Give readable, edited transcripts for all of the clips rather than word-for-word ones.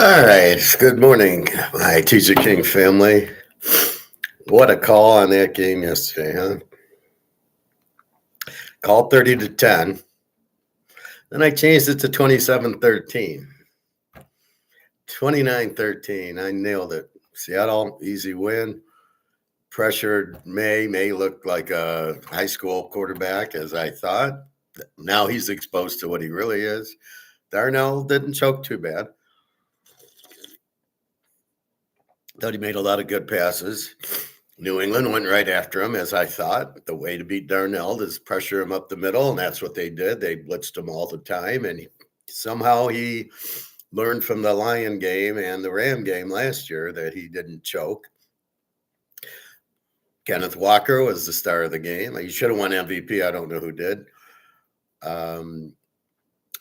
All right. Good morning, my Teacher King family. What a call on that game yesterday, huh? Called 30 to 10. Then I changed it to 27-13. 29-13. I nailed it. Seattle, easy win. Pressured May. May looked like a high school quarterback, as I thought. Now he's exposed to what he really is. Darnell didn't choke too bad. Thought he made a lot of good passes. New England went right after him, as I thought. The way to beat Darnell is pressure him up the middle, and that's what they did. They blitzed him all the time, and somehow he learned from the Lion game and the Ram game last year that he didn't choke. Kenneth Walker was the star of the game. He should have won MVP. I don't know who did. And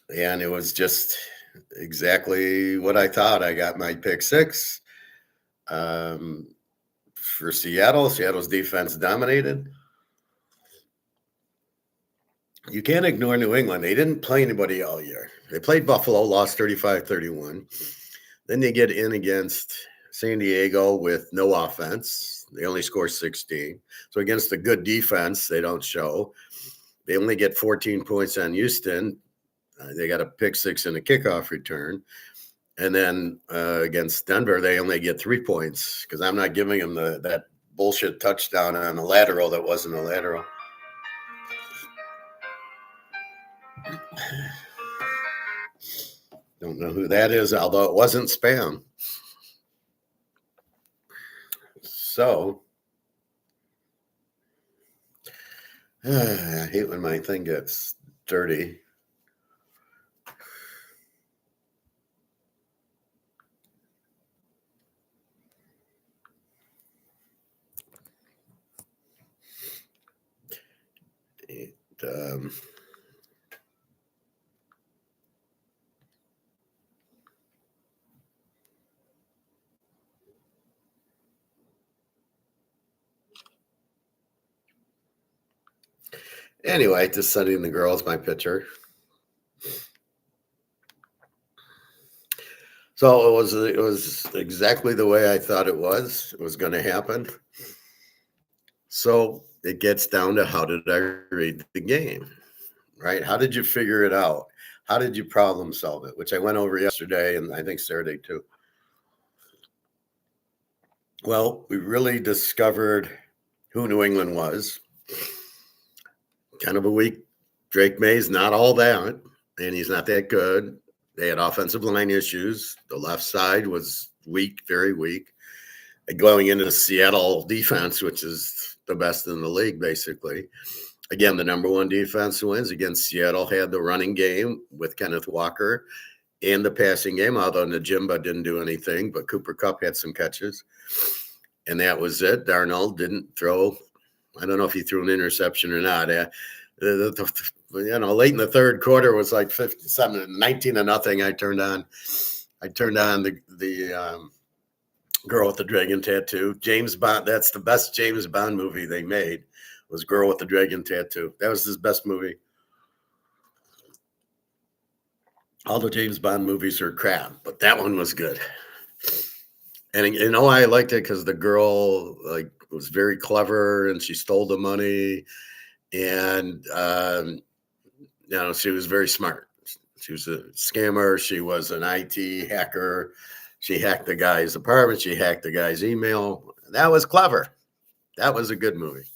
it was just exactly what I thought. I got my pick six. For Seattle, Seattle's defense dominated. You can't ignore New England. They didn't play anybody all year. They played Buffalo, lost 35-31. Then they get in against San Diego with no offense. They only score 16. So against a good defense, they don't show. They only get 14 points on Houston. They got a pick six and a kickoff return. And then against Denver, they only get 3 points because I'm not giving them that bullshit touchdown on a lateral that wasn't a lateral. Don't know who that is, although it wasn't spam. So, I hate when my thing gets dirty. Anyway, just sending the girls my picture. So it was exactly the way I thought it was going to happen. So it gets down to how did I read the game, right? How did you figure it out? How did you problem solve it? Which I went over yesterday and I think Saturday too. Well, we really discovered who New England was. Kind of a weak Drake May's not all that, and he's not that good. They had offensive line issues. The left side was weak, very weak. Going into the Seattle defense, which is the best in the league, basically. Again, the number one defense wins against Seattle had the running game with Kenneth Walker and the passing game, although Najimba didn't do anything, but Cooper Kupp had some catches. And that was it. Darnold didn't throw. I don't know if he threw an interception or not. Late in the third quarter was like 19-0. I turned on the Girl with the Dragon Tattoo. James Bond. That's the best James Bond movie they made. Was Girl with the Dragon Tattoo. That was his best movie. All the James Bond movies are crap, but that one was good. And I liked it because the girl was very clever and she stole the money, and she was very smart. She was a scammer. She was an IT hacker. She hacked the guy's apartment. She hacked the guy's email. That was clever. That was a good movie.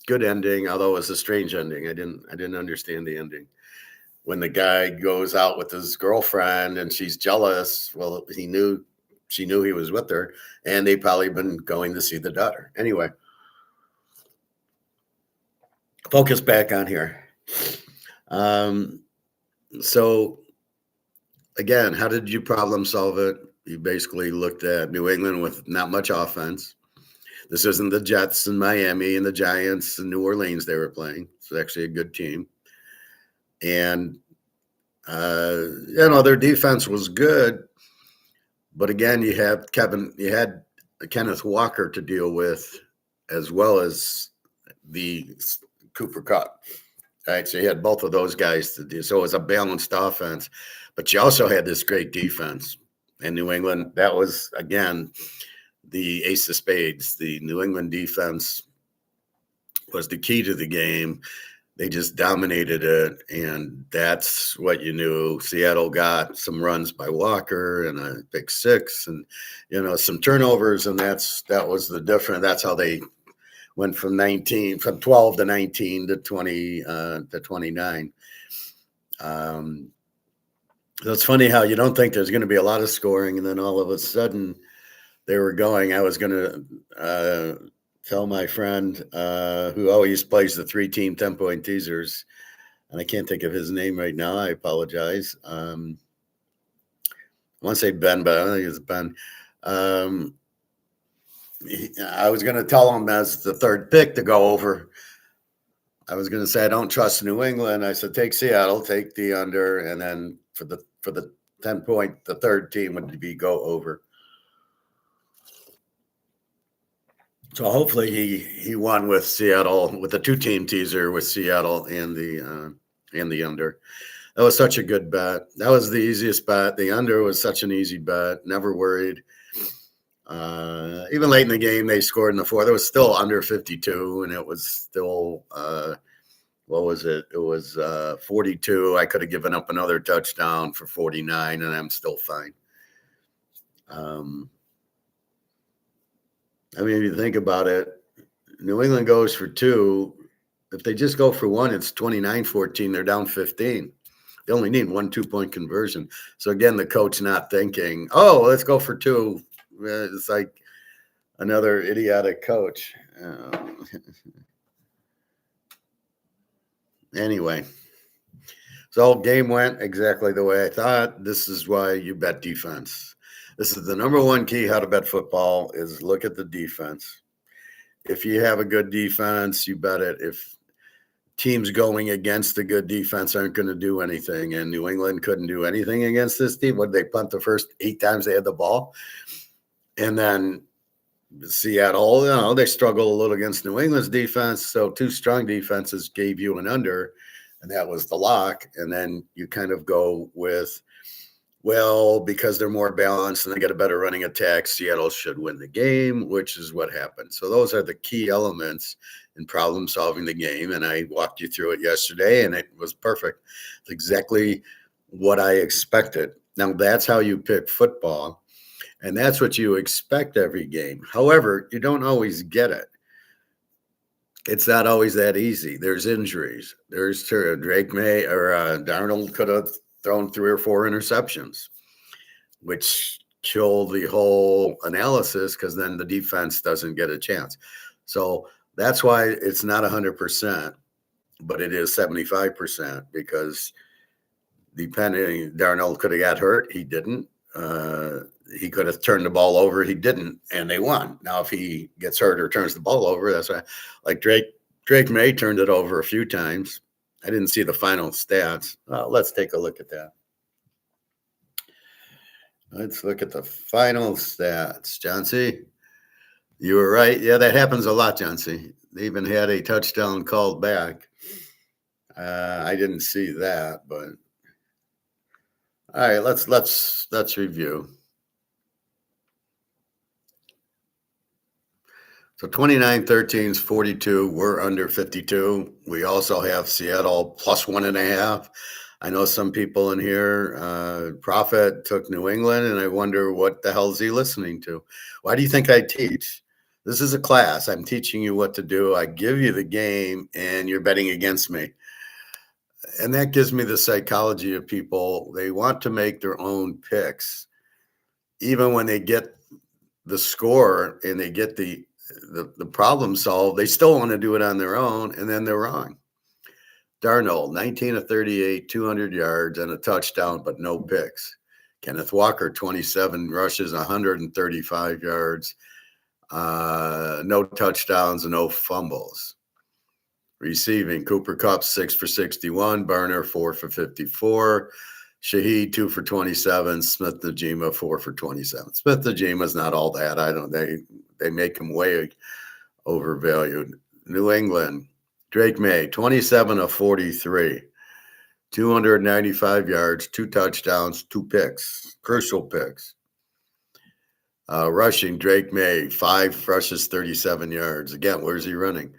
Good ending, although it was a strange ending. I didn't understand the ending. When the guy goes out with his girlfriend and she's jealous, well, she knew he was with her, and they probably been going to see the daughter. Anyway, focus back on here. So again, how did you problem solve it? You basically looked at New England with not much offense. This isn't the Jets and Miami and the Giants and New Orleans they were playing. It's actually a good team. And, their defense was good. But again, you had Kenneth Walker to deal with, as well as the Cooper Kupp. All right, so you had both of those guys to do. So it was a balanced offense, but you also had this great defense. And New England, that was, again, the ace of spades. The New England defense was the key to the game. They just dominated it, and that's what you knew. Seattle got some runs by Walker and a pick six, and some turnovers, and that was the difference. That's how they went from 12 to 19 to 20 to 29. So it's funny how you don't think there's going to be a lot of scoring, and then all of a sudden they were going. I was going to tell my friend who always plays the 3-team 10-point teasers, and I can't think of his name right now. I apologize. I want to say Ben, but I don't think it's Ben. I was going to tell him as the third pick to go over. I was going to say I don't trust New England. I said take Seattle, take the under, and then for the 10-point, the third team would be go over. So hopefully he won with Seattle with the 2-team teaser with Seattle and the under. That was such a good bet. That was the easiest bet. The under was such an easy bet. Never worried. Even late in the game, they scored in the fourth. It was still under 52, and it was still what was it? It was 42. I could have given up another touchdown for 49, and I'm still fine. I mean, if you think about it, New England goes for 2. If they just go for 1, it's 29-14. They're down 15. They only need 1 2-point conversion. So, again, the coach not thinking, oh, let's go for 2. It's like another idiotic coach. Anyway, so game went exactly the way I thought. This is why you bet defense. This is the number one key how to bet football is look at the defense. If you have a good defense, you bet it. If teams going against the good defense aren't going to do anything, and New England couldn't do anything against this team, would they punt the first 8 times they had the ball? And then Seattle, they struggle a little against New England's defense. So 2 strong defenses gave you an under, and that was the lock. And then you kind of go with, well, because they're more balanced and they get a better running attack, Seattle should win the game, which is what happened. So those are the key elements in problem solving the game. And I walked you through it yesterday, and it was perfect. It's exactly what I expected. Now, that's how you pick football. And that's what you expect every game. However, you don't always get it. It's not always that easy. There's injuries. There's Drake May or Darnold could have thrown 3 or 4 interceptions, which kill the whole analysis because then the defense doesn't get a chance. So that's why it's not 100%, but it is 75% because depending, Darnold could have got hurt. He didn't. He could have turned the ball over. He didn't, and they won. Now, if he gets hurt or turns the ball over, that's why. Like Drake May turned it over a few times. I didn't see the final stats. Let's take a look at that. Let's look at the final stats. John C., you were right. Yeah, that happens a lot, John C. They even had a touchdown called back. I didn't see that, but all right, let's review. So 29-13's 42. We're under 52. We also have Seattle plus 1.5. I know some people in here, Prophet took New England, and I wonder what the hell is he listening to? Why do you think I teach? This is a class. I'm teaching you what to do. I give you the game, and you're betting against me. And that gives me the psychology of people. They want to make their own picks. Even when they get the score and they get the problem solved, they still want to do it on their own, and then they're wrong. Darnold, 19 of 38, 200 yards and a touchdown, but no picks. Kenneth Walker, 27 rushes, 135 yards, no touchdowns, and no fumbles. Receiving, Cooper Kupp, 6 for 61, Barner, 4 for 54, Shaheed, 2 for 27, Smith-Njigba, 4 for 27. Smith-Njigba's not all that. They make him way overvalued. New England, Drake May, 27 of 43, 295 yards, 2 touchdowns, 2 picks, crucial picks. Rushing, Drake May, 5 rushes, 37 yards. Again, where's he running?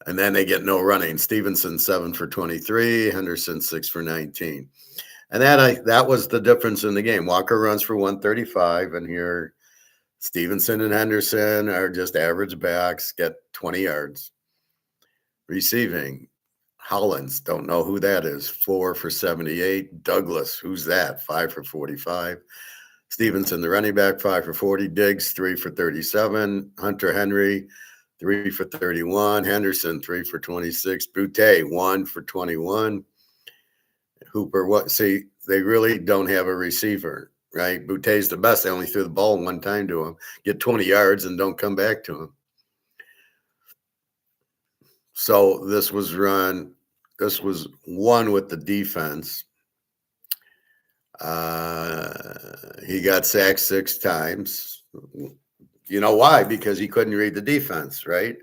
And then they get no running. Stevenson, 7 for 23. Henderson, 6 for 19. And that was the difference in the game. Walker runs for 135, and here Stevenson and Henderson are just average backs, get 20 yards. Receiving, Hollins, don't know who that is, 4 for 78. Douglas, who's that? 5 for 45. Stevenson, the running back, 5 for 40. Diggs, 3 for 37. Hunter Henry, 3 for 31. Henderson, 3 for 26. Boutte, 1 for 21. Hooper, see, they really don't have a receiver, right? Boutte's the best. They only threw the ball one time to him, get 20 yards and don't come back to him. So this was won with the defense. He got sacked 6 times. You know why? Because he couldn't read the defense, right?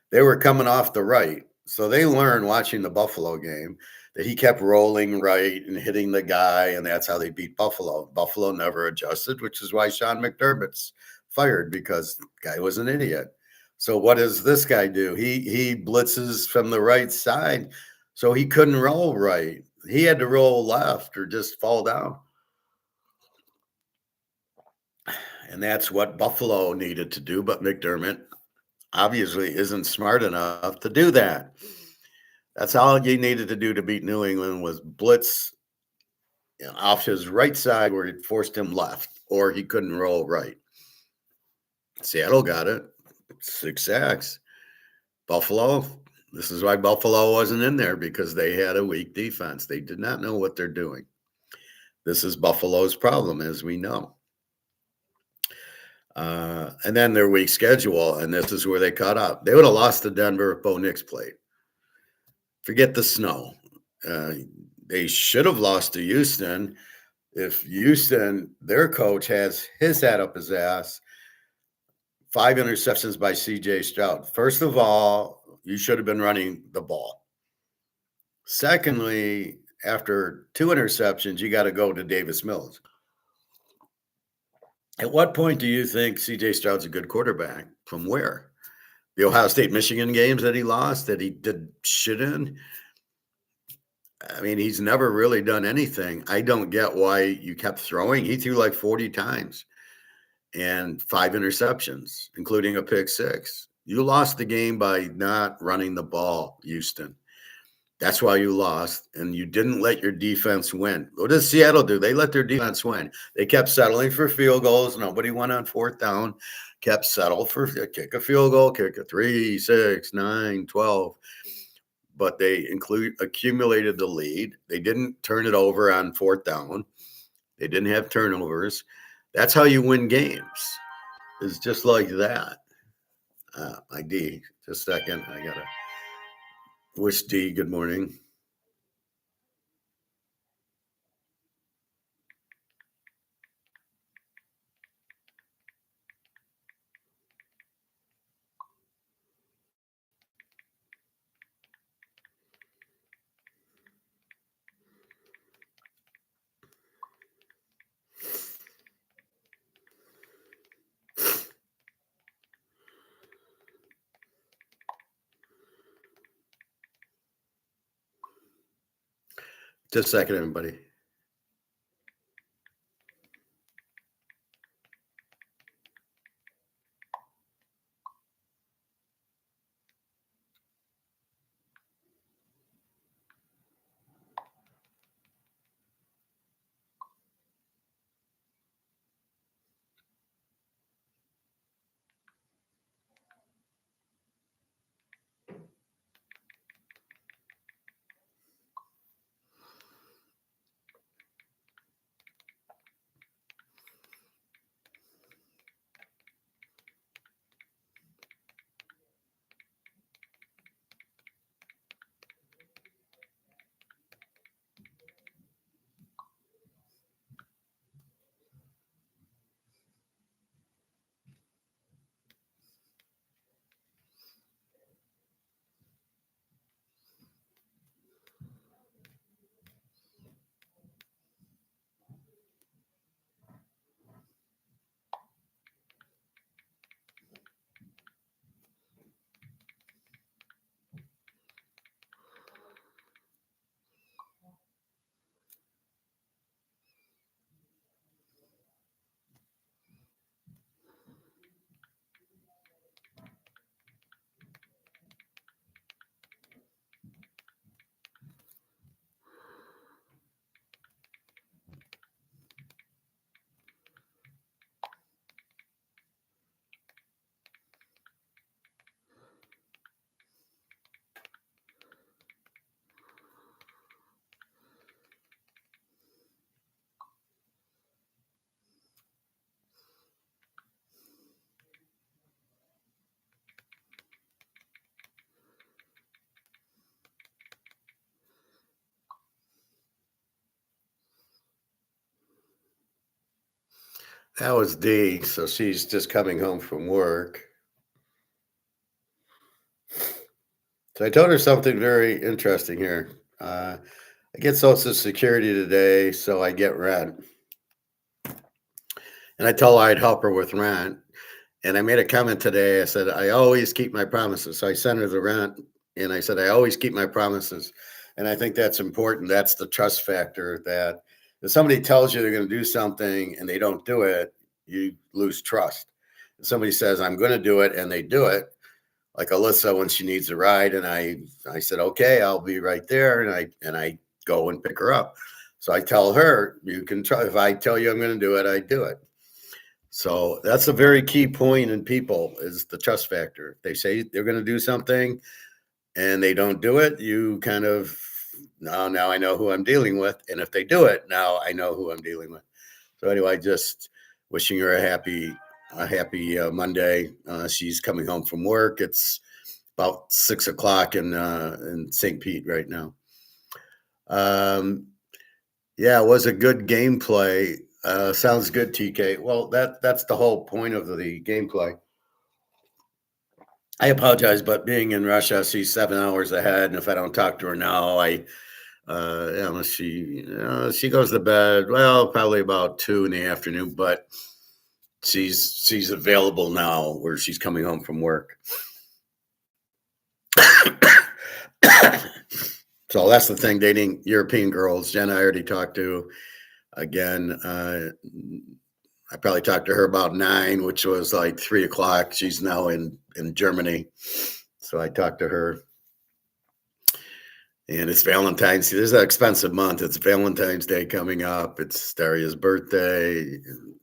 They were coming off the right. So they learned watching the Buffalo game that he kept rolling right and hitting the guy, and that's how they beat Buffalo. Buffalo never adjusted, which is why Sean McDermott's fired, because the guy was an idiot. So what does this guy do? He blitzes from the right side, so he couldn't roll right. He had to roll left or just fall down. And that's what Buffalo needed to do, but McDermott obviously isn't smart enough to do that. That's all you needed to do to beat New England was blitz off his right side where it forced him left, or he couldn't roll right. Seattle got it. 6 sacks. Buffalo, this is why Buffalo wasn't in there, because they had a weak defense. They did not know what they're doing. This is Buffalo's problem, as we know. And then their weak schedule, and this is where they caught up. They would have lost to Denver if Bo Nix played. Forget the snow. They should have lost to Houston if Houston, their coach, has his head up his ass. 5 interceptions by C.J. Stroud. First of all, you should have been running the ball. Secondly, after 2 interceptions, you got to go to Davis Mills. At what point do you think C.J. Stroud's a good quarterback? From where? The Ohio State-Michigan games that he lost, that he did shit in? I mean, he's never really done anything. I don't get why you kept throwing. He threw like 40 times and 5 interceptions, including a pick 6. You lost the game by not running the ball, Houston. That's why you lost, and you didn't let your defense win. What does Seattle do? They let their defense win. They kept settling for field goals. Nobody went on 4th down. Kept settle for kick a field goal, kick a 3, 6, 9, 12. But they accumulated the lead. They didn't turn it over on 4th down. They didn't have turnovers. That's how you win games. It's just like that. My D, just a second. I got to wish D good morning. Just a second, everybody. That was D. So she's just coming home from work. So I told her something very interesting here. I get Social Security today, so I get rent. And I told her I'd help her with rent. And I made a comment today. I said, I always keep my promises. So I sent her the rent and I said, I always keep my promises. And I think that's important. That's the trust factor that if somebody tells you they're going to do something and they don't do it, you lose trust. If somebody says, I'm going to do it and they do it, like Alyssa when she needs a ride, and I said, okay, I'll be right there. And I go and pick her up. So I tell her, you can try. If I tell you I'm going to do it, I do it. So that's a very key point in people is the trust factor. If they say they're going to do something and they don't do it, you kind of now I know who I'm dealing with. And if they do it, now I know who I'm dealing with. So anyway, just wishing her a happy Monday. She's coming home from work. It's about 6 o'clock in St. Pete right now. Yeah, it was a good gameplay. Sounds good, TK. Well, that's the whole point of the gameplay. I apologize, but being in Russia, she's 7 hours ahead, and if I don't talk to her now, she goes to bed. Well, probably about 2 in the afternoon, but she's available now, where she's coming home from work. So that's the thing. Dating European girls, Jen, I already talked to. Again, I probably talked to her about 9, which was like 3 o'clock. She's now in Germany. So I talked to her. And it's Valentine's. This is an expensive month. It's Valentine's Day coming up. It's Daria's birthday,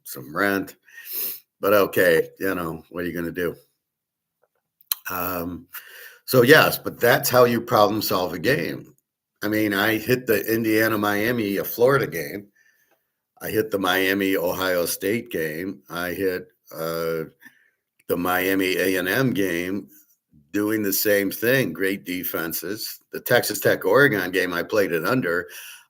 some rent. But okay, what are you going to do? So yes, but that's how you problem solve a game. I mean, I hit the Indiana-Miami, Florida game. I hit the Miami-Ohio State game. I hit the Miami A&M game, doing the same thing. Great defenses. The Texas Tech-Oregon game, I played it under.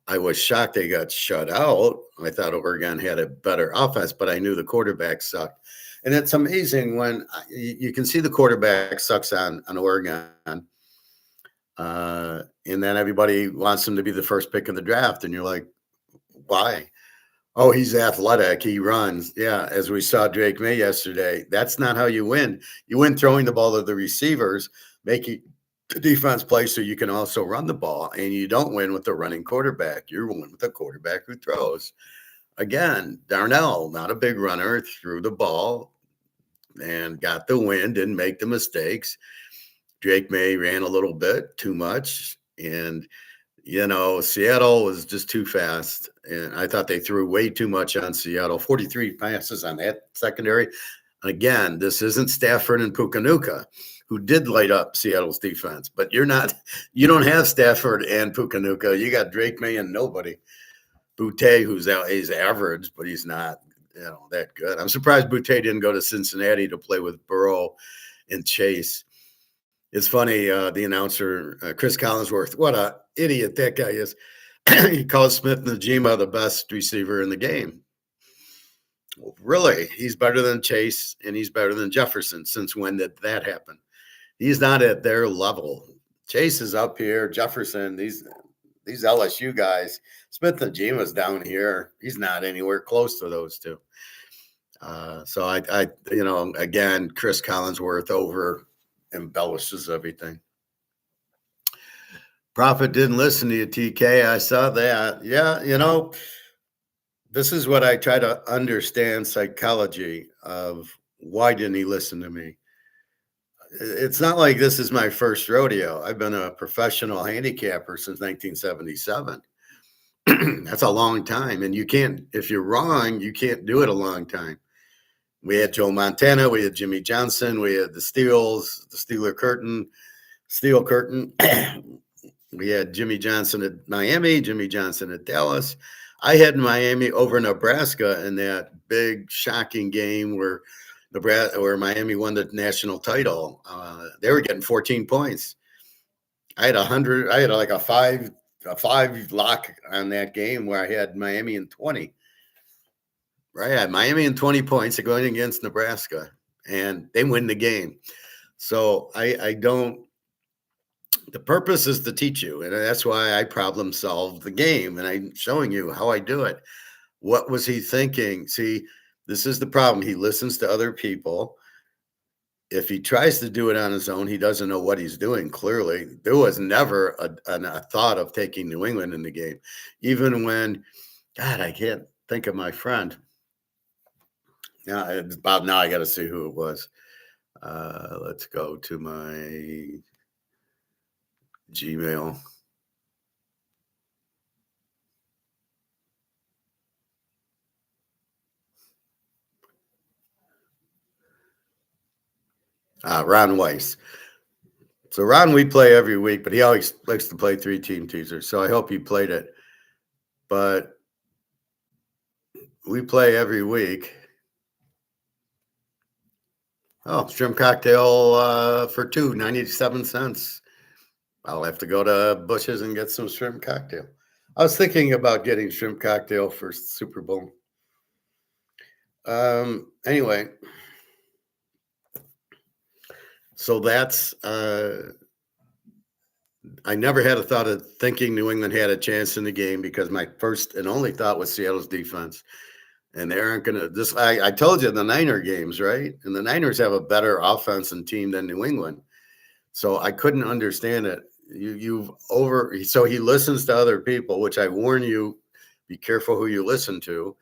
I was shocked they got shut out. I thought Oregon had a better offense, but I knew the quarterback sucked. And it's amazing when you can see the quarterback sucks on Oregon. And then everybody wants him to be the first pick of the draft. And you're like, why? Oh, he's athletic. He runs. Yeah, as we saw Drake May yesterday. That's not how you win. You win throwing the ball to the receivers, making the defense play so you can also run the ball. And you don't win with a running quarterback. You win with a quarterback who throws. Again, Darnell, not a big runner, threw the ball and got the win, didn't make the mistakes. Drake May ran a little bit too much. And Seattle was just too fast. And I thought they threw way too much on Seattle. 43 passes on that secondary. Again, this isn't Stafford and Pukanuka, who did light up Seattle's defense. But you don't have Stafford and Pukanuka. You got Drake May and nobody. Boutte, he's average, but he's not that good. I'm surprised Boutte didn't go to Cincinnati to play with Burrow and Chase. It's funny, the announcer, Chris Collinsworth, what a idiot that guy is. He calls Smith-Njigba the best receiver in the game. Well, really? He's better than Chase, and he's better than Jefferson. Since when did that happen? He's not at their level. Chase is up here. Jefferson, these LSU guys. Smith-Njigba's down here. He's not anywhere close to those two. So I again, Chris Collinsworth over embellishes everything. Prophet didn't listen to you, TK. I saw that. Yeah, this is what I try to understand psychology of why didn't he listen to me? It's not like this is my first rodeo. I've been a professional handicapper since 1977. That's a long time. And you can't, if you're wrong, you can't do it a long time. We had Joe Montana, we had Jimmy Johnson, we had the Steels, the Steel Curtain. We had Jimmy Johnson at Miami, Jimmy Johnson at Dallas. I had Miami over Nebraska in that big shocking game where Miami won the national title. They were getting 14 points. I had like a five lock on that game where I had Miami in 20. Right. I had Miami in 20 points. They're going against Nebraska, and they win the game. So I don't. The purpose is to teach you, and that's why I problem solve the game, and I'm showing you how I do it. What was he thinking? See, this is the problem. He listens to other people. If he tries to do it on his own, he doesn't know what he's doing. Clearly, there was never a thought of taking New England in the game, even when, God, I can't think of my friend. Now, it's about now. I got to see who it was. Let's go to my Gmail. Ron Weiss. So Ron, we play every week, but he always likes to play 3-team teaser. So I hope he played it. But we play every week. Oh, shrimp cocktail for two, 97 cents. I'll have to go to Bush's and get some shrimp cocktail. I was thinking about getting shrimp cocktail for Super Bowl. Anyway, so that's I never had a thought of thinking New England had a chance in the game because my first and only thought was Seattle's defense. And they aren't going to this. I told you the Niner games, right? And the Niners have a better offense and team than New England. So I couldn't understand it. So he listens to other people, which I warn you, be careful who you listen to.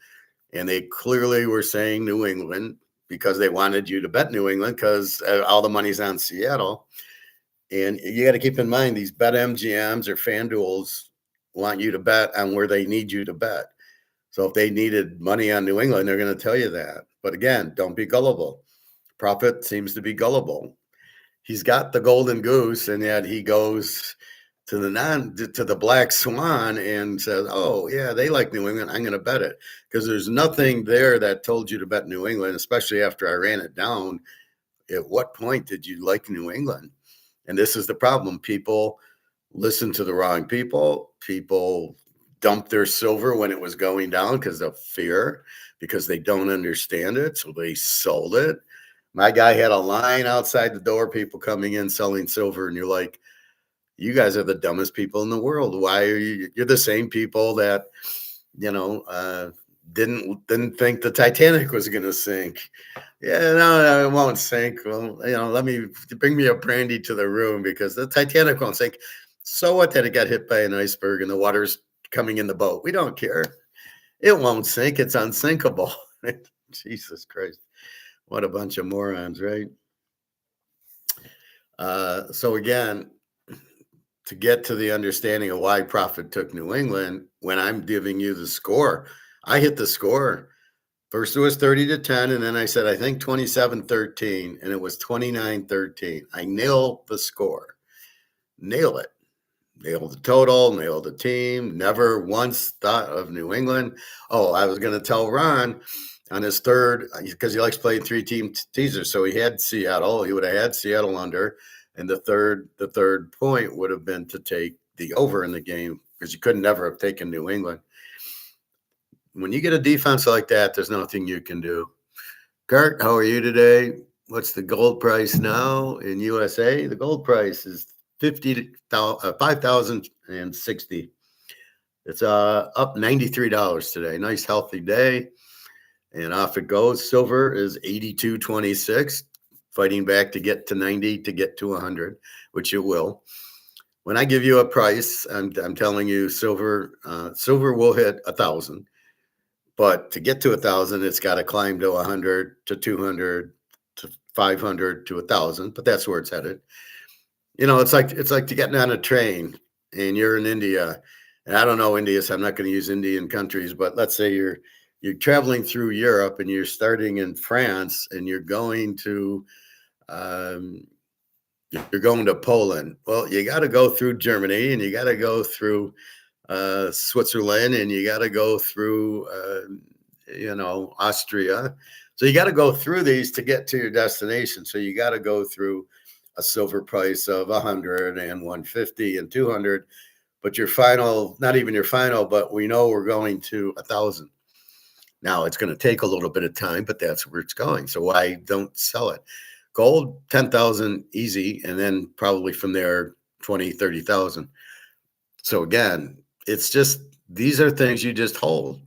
And they clearly were saying New England because they wanted you to bet New England because all the money's on Seattle. And you got to keep in mind these bet MGMs or FanDuels want you to bet on where they need you to bet. So if they needed money on New England, they're going to tell you that. But again, don't be gullible. Prophet seems to be gullible. He's got the golden goose, and yet he goes to the black swan and says, "Oh yeah, they like New England. I'm going to bet it," because there's nothing there that told you to bet New England, especially after I ran it down. At what point did you like New England? And this is the problem. People listen to the wrong people. People dump their silver when it was going down because of fear, because they don't understand it. So they sold it. My guy had a line outside the door, people coming in selling silver. And you're like, you guys are the dumbest people in the world. Why are you? You're the same people that, didn't think the Titanic was going to sink. Yeah, no, it won't sink. Well, let me bring me a brandy to the room because the Titanic won't sink. So what that it got hit by an iceberg and the water's coming in the boat? We don't care. It won't sink. It's unsinkable. Jesus Christ. What a bunch of morons, right? So again, to get to the understanding of why Prophet took New England, when I'm giving you the score, I hit the score. First it was 30-10, and then I said, I think 27-13, and it was 29-13. I nailed the score. Nail it. Nail the total, nail the team. Never once thought of New England. Oh, I was going to tell Ron on his third, because he likes playing 3-team teaser. So he had Seattle. He would have had Seattle under, and the third point would have been to take the over in the game because you could never have taken New England. When you get a defense like that, there's nothing you can do. Kurt, how are you today? What's the gold price now in USA? The gold price is 5,060. It's up $93 today. Nice healthy day. And off it goes. Silver is 82.26, fighting back to get to 90 to get to 100, which it will. When I give you a price, I'm telling you silver will hit 1,000. But to get to 1,000, it's got to climb to 100 to 200 to 500 to 1,000. But that's where it's headed. It's like to getting on a train and you're in India, and I don't know India, so I'm not going to use Indian countries. But let's say you're traveling through Europe and you're starting in France and you're going to Poland. Well, you got to go through Germany and you got to go through Switzerland, and you got to go through, Austria. So you got to go through these to get to your destination. So you got to go through a silver price of 100 and 150 and 200, but your final, not even your final, but we know we're going to 1,000. Now it's going to take a little bit of time, but that's where it's going. So why don't sell it? Gold, 10,000 easy. And then probably from there, 20, 30,000. So again, it's just, these are things you just hold.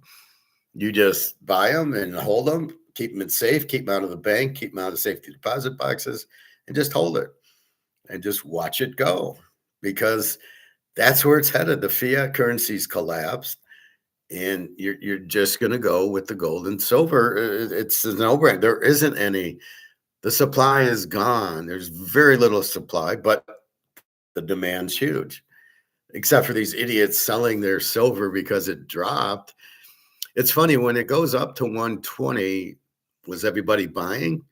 You just buy them and hold them, keep them in safe, keep them out of the bank, keep them out of safety deposit boxes, and just hold it and just watch it go, because that's where it's headed. The fiat currencies collapsed, and you're just going to go with the gold and silver. It's a no-brainer. There isn't any. The supply is gone. There's very little supply, but the demand's huge. Except for these idiots selling their silver because it dropped. It's funny, when it goes up to 120, was everybody buying?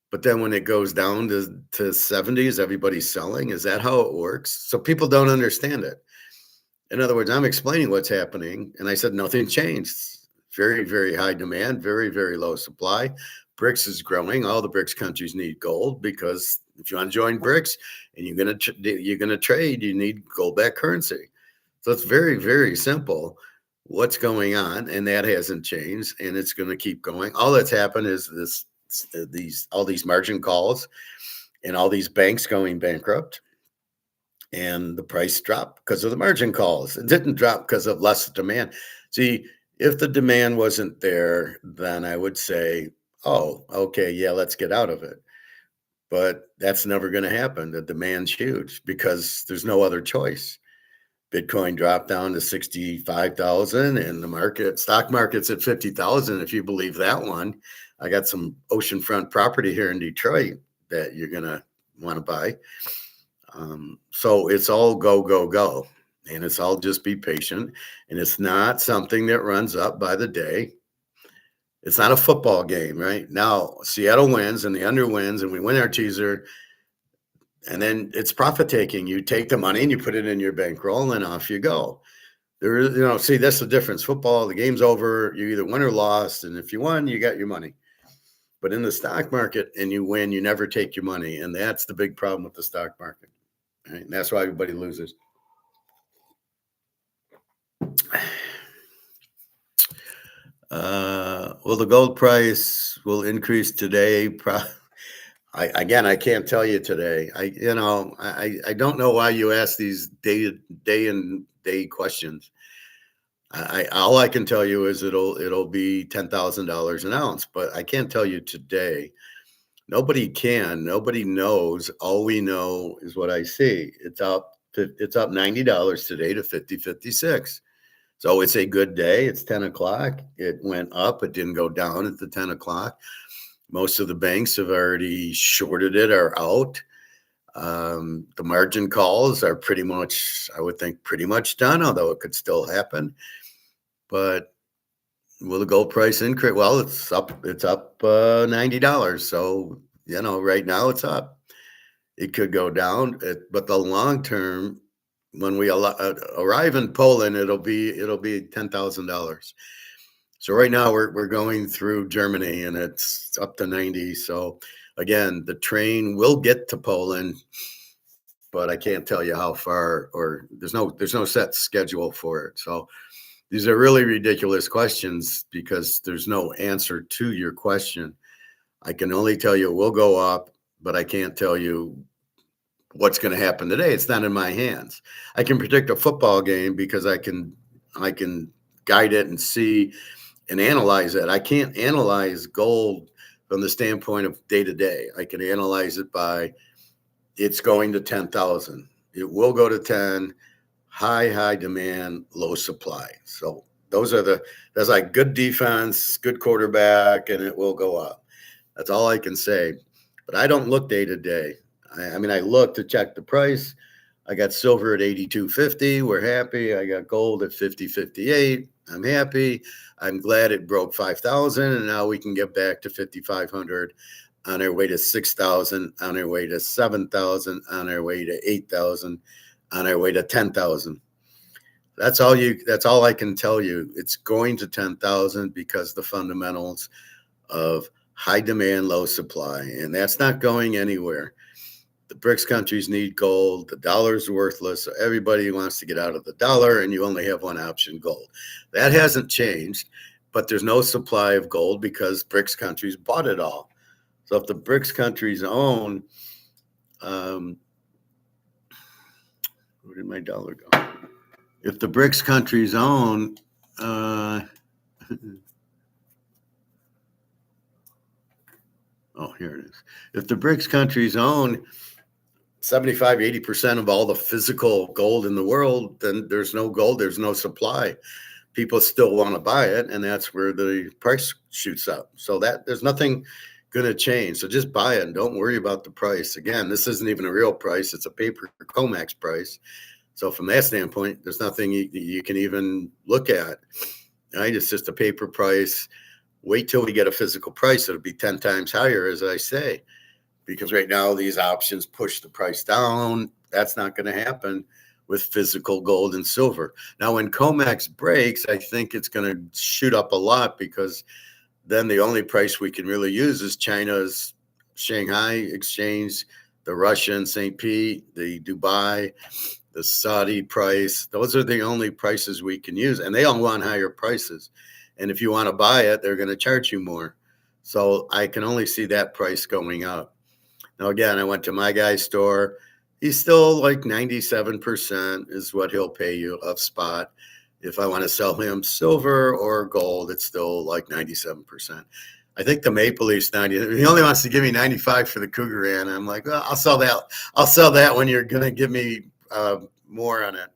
But then when it goes down to 70, is everybody selling? Is that how it works? So people don't understand it. In other words, I'm explaining what's happening, and I said nothing changed. Very, very high demand, very, very low supply. BRICS is growing. All the BRICS countries need gold, because if you want to join BRICS and you're gonna trade, you need gold-backed currency. So it's very, very simple what's going on, and that hasn't changed, and it's going to keep going. All that's happened is all these margin calls and all these banks going bankrupt, and the price dropped because of the margin calls. It didn't drop because of less demand. See, if the demand wasn't there, then I would say, oh, okay, yeah, let's get out of it. But that's never going to happen. The demand's huge because there's no other choice. Bitcoin dropped down to 65,000, and the stock market's at 50,000. If you believe that one, I got some oceanfront property here in Detroit that you're going to want to buy. So it's all go, go, go. And it's all just be patient. And it's not something that runs up by the day. It's not a football game, right? Now, Seattle wins and the under wins, and we win our teaser. And then it's profit taking. You take the money and you put it in your bankroll, and off you go. There is, see, that's the difference. Football, the game's over. You either win or lost. And if you won, you got your money. But in the stock market, and you win, you never take your money. And that's the big problem with the stock market. Right? And that's why everybody loses. Well, the gold price will increase today. I can't tell you today. I don't know why you ask these day questions. All I can tell you is it'll be $10,000 an ounce, but I can't tell you today. Nobody can. Nobody knows. All we know is what I see. It's up $90 today to 50.56. So it's a good day. It's 10 o'clock. It went up. It didn't go down at the 10 o'clock. Most of the banks have already shorted it, are out. The margin calls are pretty much, I would think, pretty much done, although it could still happen. But will the gold price increase? Well, it's up $90. So, right now it's up. It could go down, but the long term, when we arrive in Poland, it'll be $10,000. So right now we're going through Germany, and it's up to 90. So again, the train will get to Poland, but I can't tell you how far, or there's no set schedule for it. So these are really ridiculous questions because there's no answer to your question. I can only tell you it will go up, but I can't tell you what's going to happen today. It's not in my hands. I can predict a football game because I can guide it and see and analyze it. I can't analyze gold from the standpoint of day to day. I can analyze it by it's going to 10,000. It will go to 10. High demand, low supply. So that's like good defense, good quarterback, and it will go up. That's all I can say. But I don't look day to day. I look to check the price. I got silver at 82.50. We're happy. I got gold at 50.58. I'm happy. I'm glad it broke 5,000, and now we can get back to 5,500 on our way to 6,000, on our way to 7,000, on our way to 8,000, on our way to 10,000. That's all I can tell you. It's going to 10,000 because the fundamentals of high demand, low supply, and that's not going anywhere. The BRICS countries need gold. The dollar's worthless. So everybody wants to get out of the dollar, and you only have one option, gold. That hasn't changed. but there's no supply of gold because BRICS countries bought it all. So if the BRICS countries own, where did my dollar go? If the BRICS countries own, oh, here it is. If the BRICS countries own 75, 80% of all the physical gold in the world, then there's no gold, there's no supply. People still want to buy it, and that's where the price shoots up. So that there's nothing going to change. So just buy it and don't worry about the price. Again, this isn't even a real price. It's a paper COMEX price. So from that standpoint, there's nothing you can even look at. Right? It's just a paper price. Wait till we get a physical price. It'll be 10 times higher, as I say, because right now these options push the price down. That's not going to happen with physical gold and silver. Now, when COMEX breaks, I think it's going to shoot up a lot, because then the only price we can really use is China's Shanghai exchange, the Russian St. Pete, the Dubai, the Saudi price. Those are the only prices we can use, and they all want higher prices. And if you want to buy it, they're going to charge you more. So I can only see that price going up. Now, again, I went to my guy's store. He's still like 97% is what he'll pay you of spot. If I want to sell him silver or gold, it's still like 97%. I think the Maple Leaf's 90. He only wants to give me 95 for the Cougar, and I'm like, well, I'll sell that. I'll sell that when you're going to give me more on it.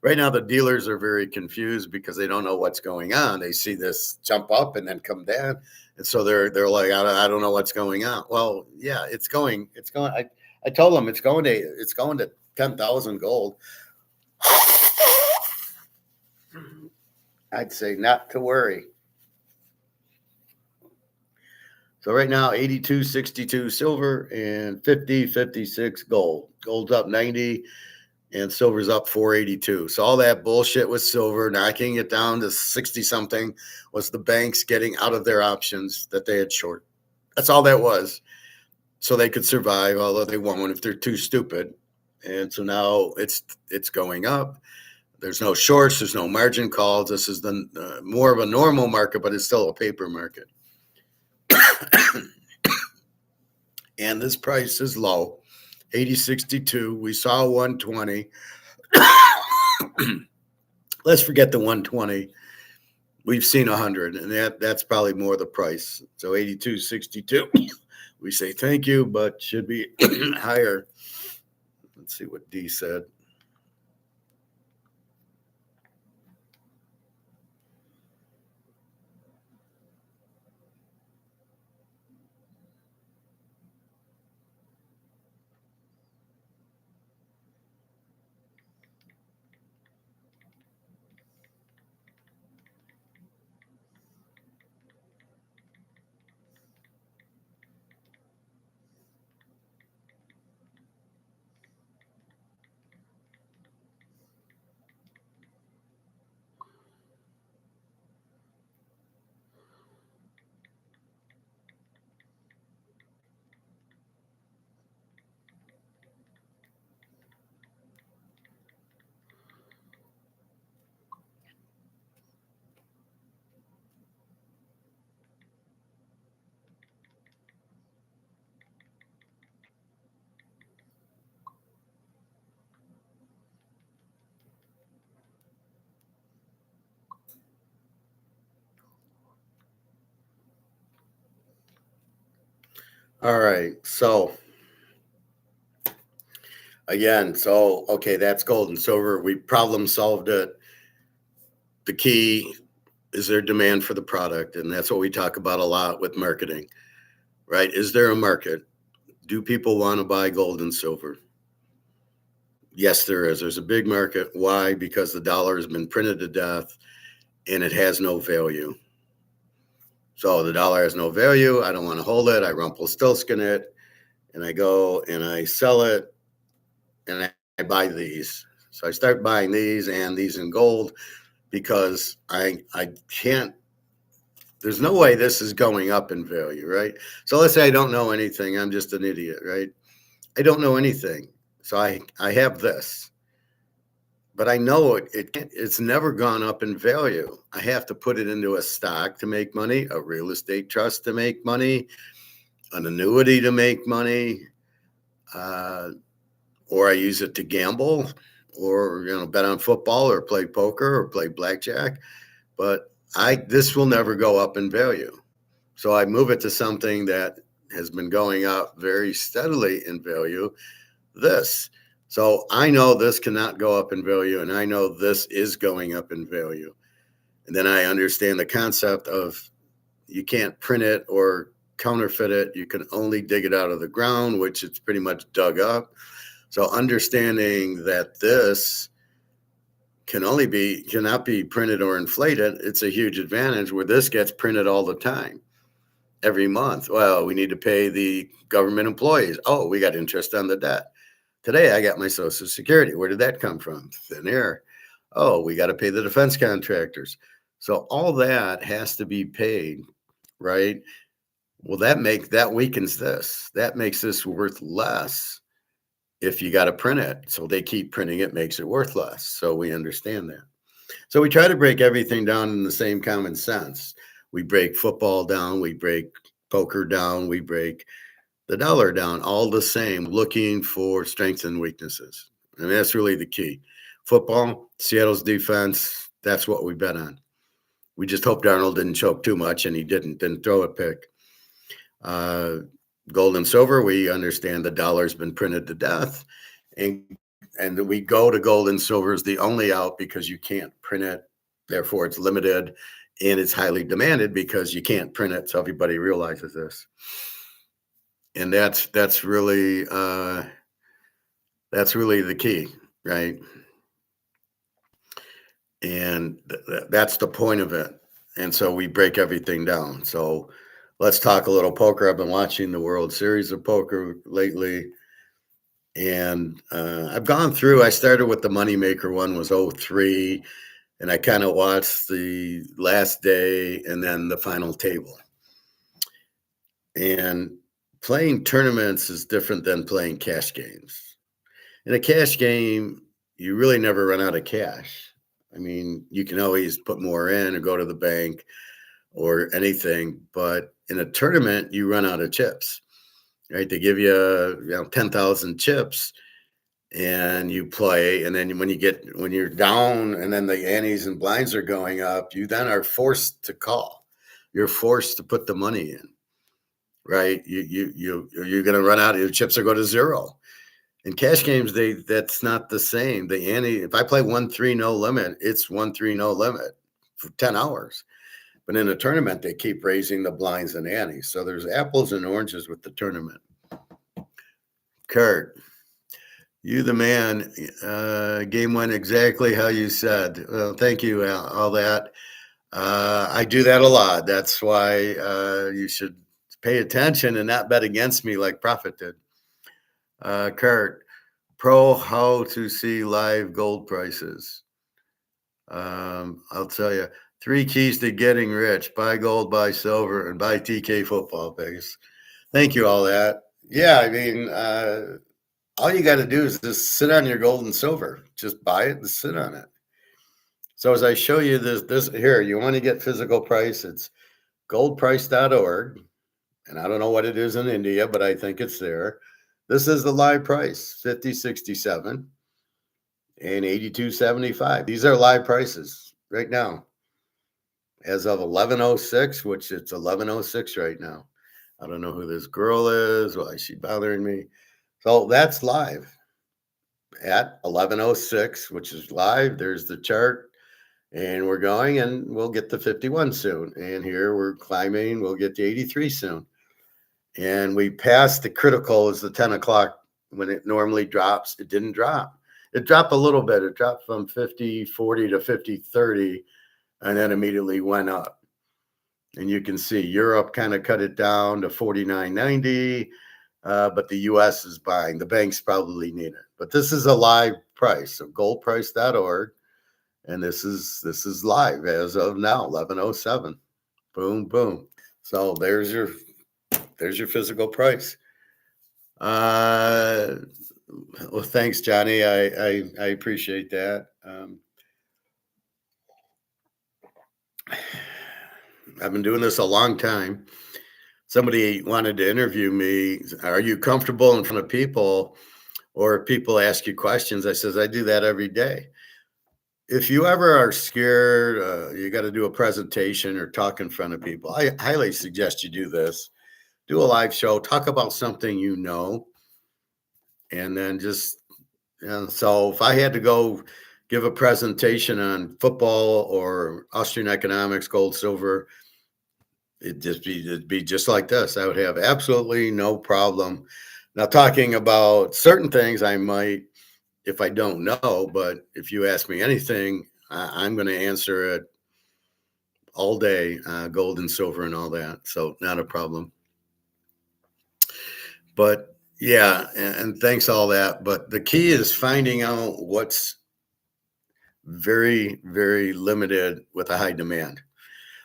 Right now, the dealers are very confused because they don't know what's going on. They see this jump up and then come down, and so they're like, I don't know what's going on. Well, yeah, it's going. I told them it's going to 10,000 gold. I'd say not to worry. So right now, 82.62 silver and 50.56 gold. Gold's up 90 and silver's up 482. So all that bullshit with silver, knocking it down to 60 something, was the banks getting out of their options that they had short. That's all that was. So they could survive, although they won't if they're too stupid. And so now it's going up. There's no shorts. There's no margin calls. This is the more of a normal market, but it's still a paper market. And this price is low, 80.62. We saw 120. Let's forget the 120. We've seen 100, and that's probably more the price. So 82.62. We say thank you, but should be higher. Let's see what D said. All right. So again, okay, that's gold and silver. We problem solved it. The key is their demand for the product, and that's what we talk about a lot with marketing, right? Is there a market? Do people want to buy gold and silver? Yes, there is. There's a big market. Why? Because the dollar has been printed to death and it has no value. So the dollar has no value. I don't want to hold it. I Rumpelstiltskin it, and I go and I sell it, and I buy these. So I start buying these and these in gold, because I can't. There's no way this is going up in value, right? So let's say I don't know anything. I'm just an idiot, right? I don't know anything. So I have this. but I know it's never gone up in value. I have to put it into a stock to make money, a real estate trust to make money, an annuity to make money, uh, or I use it to gamble, or bet on football, or play poker, or play blackjack. But this will never go up in value. So I move it to something that has been going up very steadily in value. This. So I know this cannot go up in value, and I know this is going up in value. And then I understand the concept of you can't print it or counterfeit it. You can only dig it out of the ground, which it's pretty much dug up. So understanding that this cannot be printed or inflated, it's a huge advantage where this gets printed all the time, every month. Well, we need to pay the government employees. Oh, we got interest on the debt. Today I got my Social Security. Where did that come from? Thin air. Oh, we got to pay the defense contractors. So all that has to be paid, right? Well, that weakens this. That makes this worth less if you got to print it. So they keep printing it, makes it worth less. So we understand that. So we try to break everything down in the same common sense. We break football down, we break poker down, we break the dollar down, all the same, looking for strengths and weaknesses. And that's really the key. Football, Seattle's defense, that's what we bet on. We just hope Darnold didn't choke too much, and he didn't throw a pick. Gold and silver, we understand the dollar's been printed to death, and we go to gold and silver as the only out because you can't print it. Therefore, it's limited, and it's highly demanded because you can't print it. So everybody realizes this, and that's really the key, right? And that's the point of it. And so we break everything down. So let's talk a little poker. I've been watching the World Series of Poker lately, and I've gone through. I started with the Moneymaker one, was 03, and I kind of watched the last day and then the final table. And playing tournaments is different than playing cash games. In a cash game, you really never run out of cash. I mean, you can always put more in or go to the bank or anything, but in a tournament, you run out of chips, right? They give you, 10,000 chips, and you play. And then when you're down, and then the antes and blinds are going up, you then are forced to call. You're forced to put the money in, right? You're going to run out. Your chips are going to zero. In cash games, that's not the same. The ante, if I play 1-3 no limit, it's 1-3 no limit for 10 hours. But in a tournament, they keep raising the blinds and antes. So there's apples and oranges with the tournament. Kurt, you the man. Game went exactly how you said. Well, thank you, all that. I do that a lot. That's why you should pay attention and not bet against me like Prophet did. Kurt, how to see live gold prices. I'll tell you, 3 keys to getting rich: buy gold, buy silver, and buy TK football picks. Thank you, all that. Yeah, I mean, all you got to do is just sit on your gold and silver. Just buy it and sit on it. So as I show you this here, you want to get physical price, it's goldprice.org. And I don't know what it is in India, but I think it's there. This is the live price, 50.67 and 82.75. These are live prices right now. As of 11:06, which it's 11:06 right now. I don't know who this girl is. Why is she bothering me? So that's live at 11:06, which is live. There's the chart, and we're going, and we'll get to 51 soon. And here we're climbing. We'll get to 83 soon. And we passed the critical is the 10 o'clock when it normally drops. It didn't drop. It dropped a little bit. It dropped from 50.40 to 50.30, and then immediately went up. And you can see Europe kind of cut it down to 49.90, but the U.S. is buying. The banks probably need it. But this is a live price of goldprice.org, and this is live as of now, 11:07. Boom, boom. So there's your physical price. Well, thanks, Johnny. I appreciate that. Um, I've been doing this a long time. Somebody wanted to interview me. Are you comfortable in front of people, or if people ask you questions? I says, I do that every day. If you ever are scared, you got to do a presentation or talk in front of people, I highly suggest you do this. Do a live show, talk about something you know, and then just, so if I had to go give a presentation on football or Austrian economics, gold, silver, it'd be just like this. I would have absolutely no problem. Now, talking about certain things, I might, if I don't know, but if you ask me anything, I'm going to answer it all day, gold and silver and all that. So not a problem. But yeah, and thanks all that. But the key is finding out what's very, very limited with a high demand.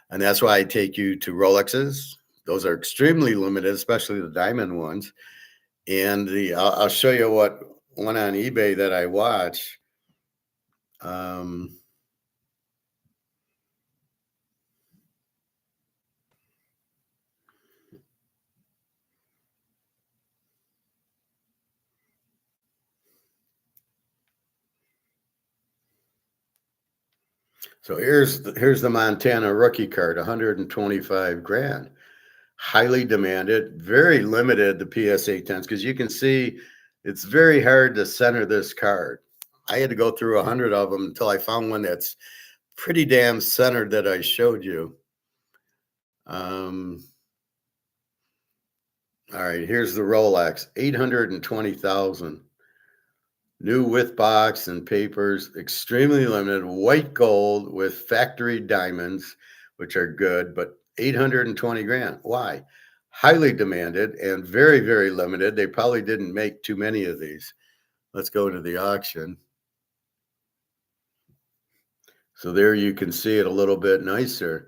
And that's why I take you to Rolexes. Those are extremely limited, especially the diamond ones. And I'll show you what one on eBay that I watch. Um, so here's the Montana rookie card, 125 grand. Highly demanded, very limited, the PSA 10s, because you can see it's very hard to center this card. I had to go through 100 of them until I found one that's pretty damn centered that I showed you. All right, here's the Rolex, 820,000. New with box and papers, extremely limited, white gold with factory diamonds, which are good, but 820 grand. Why? Highly demanded and very, very limited. They probably didn't make too many of these. Let's go to the auction. So there you can see it a little bit nicer.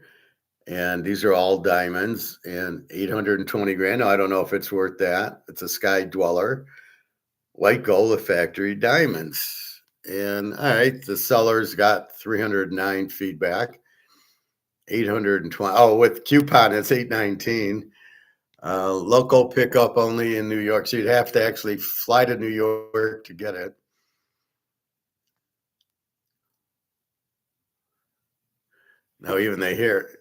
And these are all diamonds and 820 grand. Now, I don't know if it's worth that. It's a Sky Dweller, white gold with factory diamonds. And all right, the seller's got 309 feedback, 820. Oh, with coupon, it's 819. Local pickup only in New York. So you'd have to actually fly to New York to get it. Now, even they hear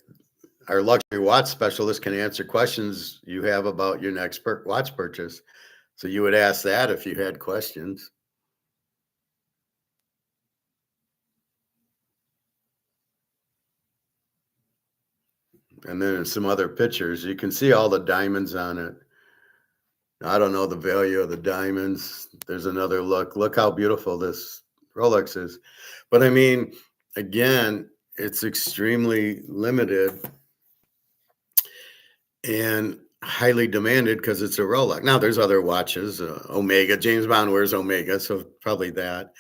our luxury watch specialist can answer questions you have about your next watch purchase. So you would ask that if you had questions. And then some other pictures, you can see all the diamonds on it. I don't know the value of the diamonds. There's another look. Look how beautiful this Rolex is. But I mean, again, it's extremely limited and highly demanded because it's a Rolex. Now, there's other watches, Omega. James Bond wears Omega, so probably that.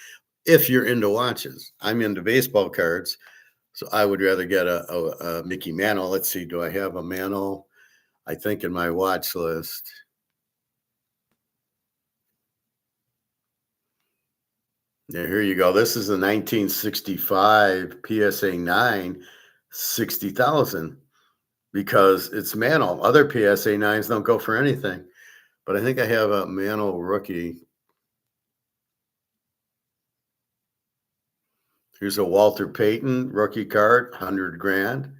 If you're into watches, I'm into baseball cards, so I would rather get a Mickey Mantle. Let's see, do I have a Mantle? I think in my watch list. Yeah, here you go. This is a 1965 PSA 9, 60,000 because it's Mantle. Other PSA 9s don't go for anything. But I think I have a Mantle rookie. Here's a Walter Payton rookie card, 100 grand.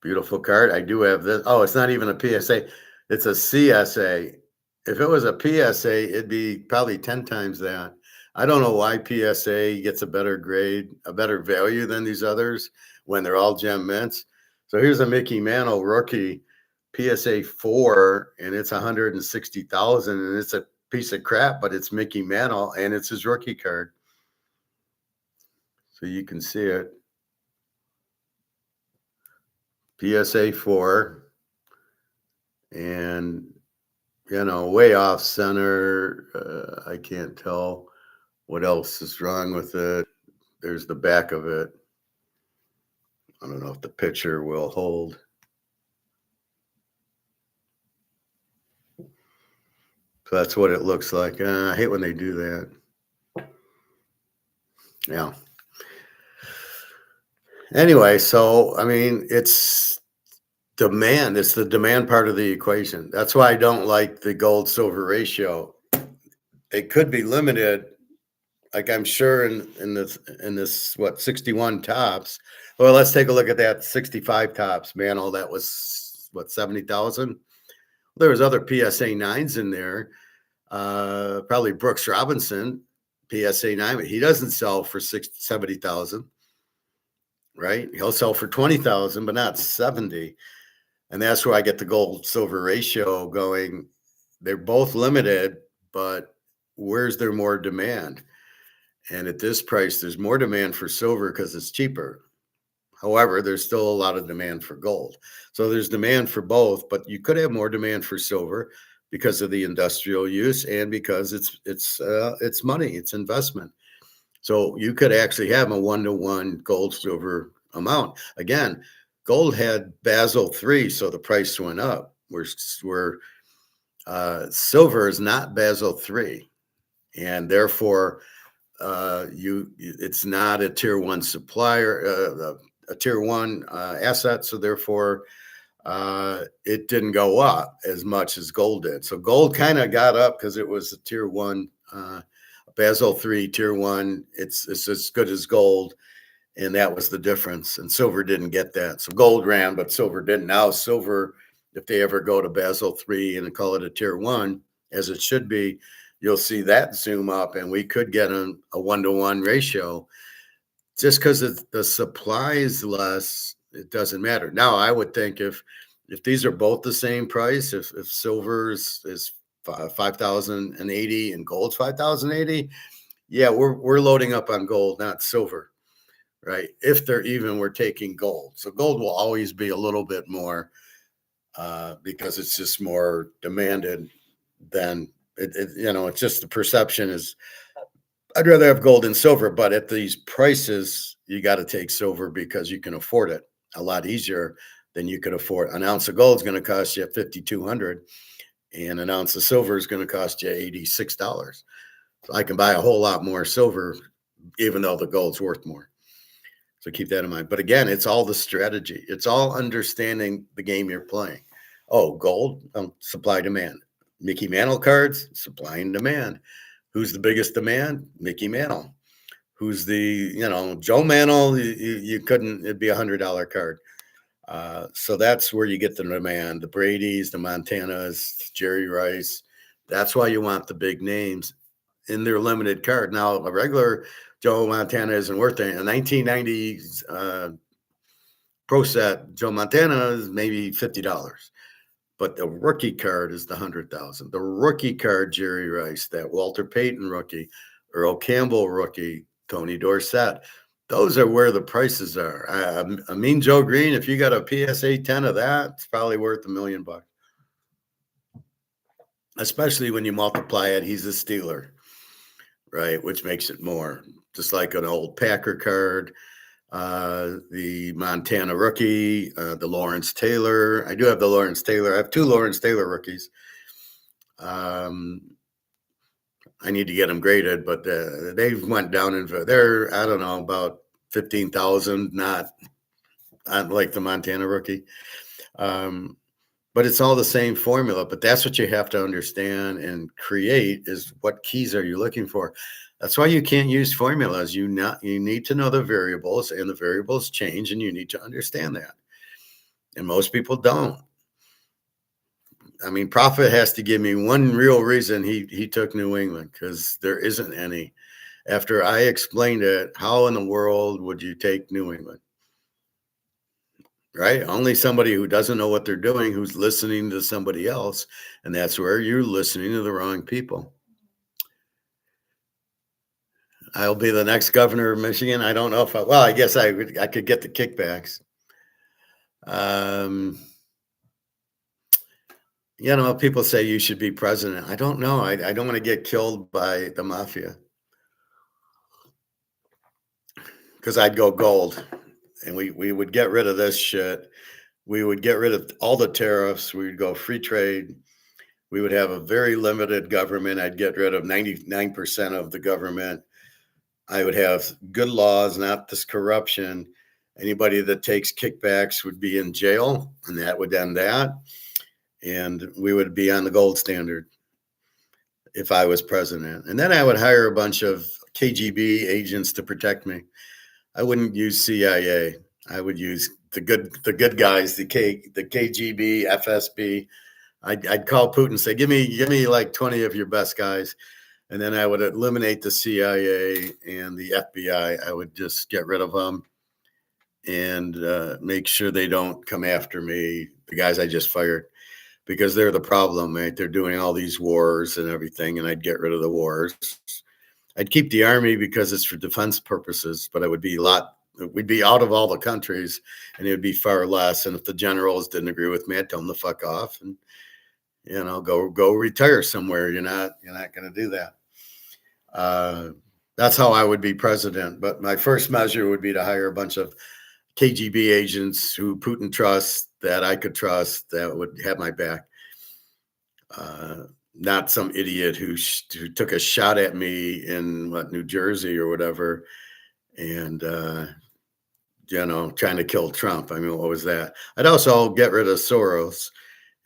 Beautiful card. I do have this. Oh, it's not even a PSA. It's a CSA. If it was a PSA, it'd be probably 10 times that. I don't know why PSA gets a better grade, a better value than these others when they're all gem mints. So here's a Mickey Mantle rookie PSA 4, and it's 160,000, and it's a piece of crap, but it's Mickey Mantle, and it's his rookie card. So you can see it. PSA 4, and way off center. I can't tell what else is wrong with it. There's the back of it. I don't know if the picture will hold. So that's what it looks like. I hate when they do that. Yeah. Anyway, so I mean, it's demand. It's the demand part of the equation. That's why I don't like the gold silver ratio. It could be limited, like I'm sure in this what 61 tops. Well, let's take a look at that 65 tops. Man, all that was what 70,000. There was other PSA nines in there. Probably Brooks Robinson, PSA 9, but he doesn't sell for 70,000, right? He'll sell for 20,000, but not 70. And that's where I get the gold silver ratio going. They're both limited, but where's there more demand? And at this price, there's more demand for silver because it's cheaper. However, there's still a lot of demand for gold. So there's demand for both, but you could have more demand for silver because of the industrial use and because it's money, it's investment. So you could actually have a 1-to-1 gold silver amount. Again, gold had Basel III, so the price went up. Where silver is not Basel III, and therefore it's not a tier one supplier, a tier one asset. So therefore, it didn't go up as much as gold did. So gold kind of got up because it was a tier one, Basel III tier one. It's as good as gold, and that was the difference. And silver didn't get that. So gold ran, but silver didn't. Now silver, if they ever go to Basel III and call it a tier one, as it should be, you'll see that zoom up, and we could get a 1-to-1 ratio. Just because the supply is less, it doesn't matter. Now, I would think if these are both the same price, if silver is 5,080 and gold's 5,080, yeah, we're loading up on gold, not silver, right? If they're even, we're taking gold. So gold will always be a little bit more because it's just more demanded than it's just the perception is I'd rather have gold than silver, but at these prices, you got to take silver because you can afford it a lot easier than you could afford. An ounce of gold is going to cost you 5,200, and an ounce of silver is going to cost you $86. So I can buy a whole lot more silver, even though the gold's worth more. So keep that in mind. But again, it's all the strategy. It's all understanding the game you're playing. Oh, gold, supply demand. Mickey Mantle cards, supply and demand. Who's the biggest demand? Mickey Mantle. Who's the, Joe Mantle? You couldn't, it'd be $100 card. So that's where you get the demand. The Brady's, the Montanas, Jerry Rice. That's why you want the big names in their limited card. Now, a regular Joe Montana isn't worth it. A 1990s Pro Set Joe Montana is maybe $50. But the rookie card is the 100,000. The rookie card, Jerry Rice, that Walter Payton rookie, Earl Campbell rookie, Tony Dorsett. Those are where the prices are. I mean, Joe Green, if you got a PSA 10 of that, it's probably worth $1 million. Especially when you multiply it, he's a Steeler, right? Which makes it more. Just like an old Packer card, the Montana rookie, the Lawrence Taylor. I do have the Lawrence Taylor. I have 2 Lawrence Taylor rookies. I need to get them graded, but they've went down into they're, I don't know, about 15,000, not like the Montana rookie. But it's all the same formula. But that's what you have to understand and create is what keys are you looking for? That's why you can't use formulas. You need to know the variables, and the variables change, and you need to understand that. And most people don't. I mean, Prophet has to give me one real reason he took New England, because there isn't any. After I explained it, how in the world would you take New England? Right? Only somebody who doesn't know what they're doing, who's listening to somebody else, and that's where you're listening to the wrong people. I'll be the next governor of Michigan. I don't know if I guess I could get the kickbacks. People say you should be president. I don't know. I don't want to get killed by the mafia, because I'd go gold, and we would get rid of this shit. We would get rid of all the tariffs. We would go free trade. We would have a very limited government. I'd get rid of 99% of the government. I would have good laws, not this corruption. Anybody that takes kickbacks would be in jail, and that would end that. And we would be on the gold standard if I was president. And then I would hire a bunch of KGB agents to protect me. I wouldn't use CIA. I would use the good guys, the KGB, FSB. I'd call Putin and say, give me like 20 of your best guys. And then I would eliminate the CIA and the FBI. I would just get rid of them and make sure they don't come after me, the guys I just fired, because they're the problem, right? They're doing all these wars and everything, and I'd get rid of the wars. I'd keep the army because it's for defense purposes, but we'd be out of all the countries, and it would be far less. And if the generals didn't agree with me, I'd tell them to fuck off and go retire somewhere. You're not going to do that. That's how I would be president. But my first measure would be to hire a bunch of KGB agents who Putin trusts, that I could trust, that would have my back. Not some idiot who took a shot at me in New Jersey or whatever, and trying to kill Trump. I mean, what was that? I'd also get rid of Soros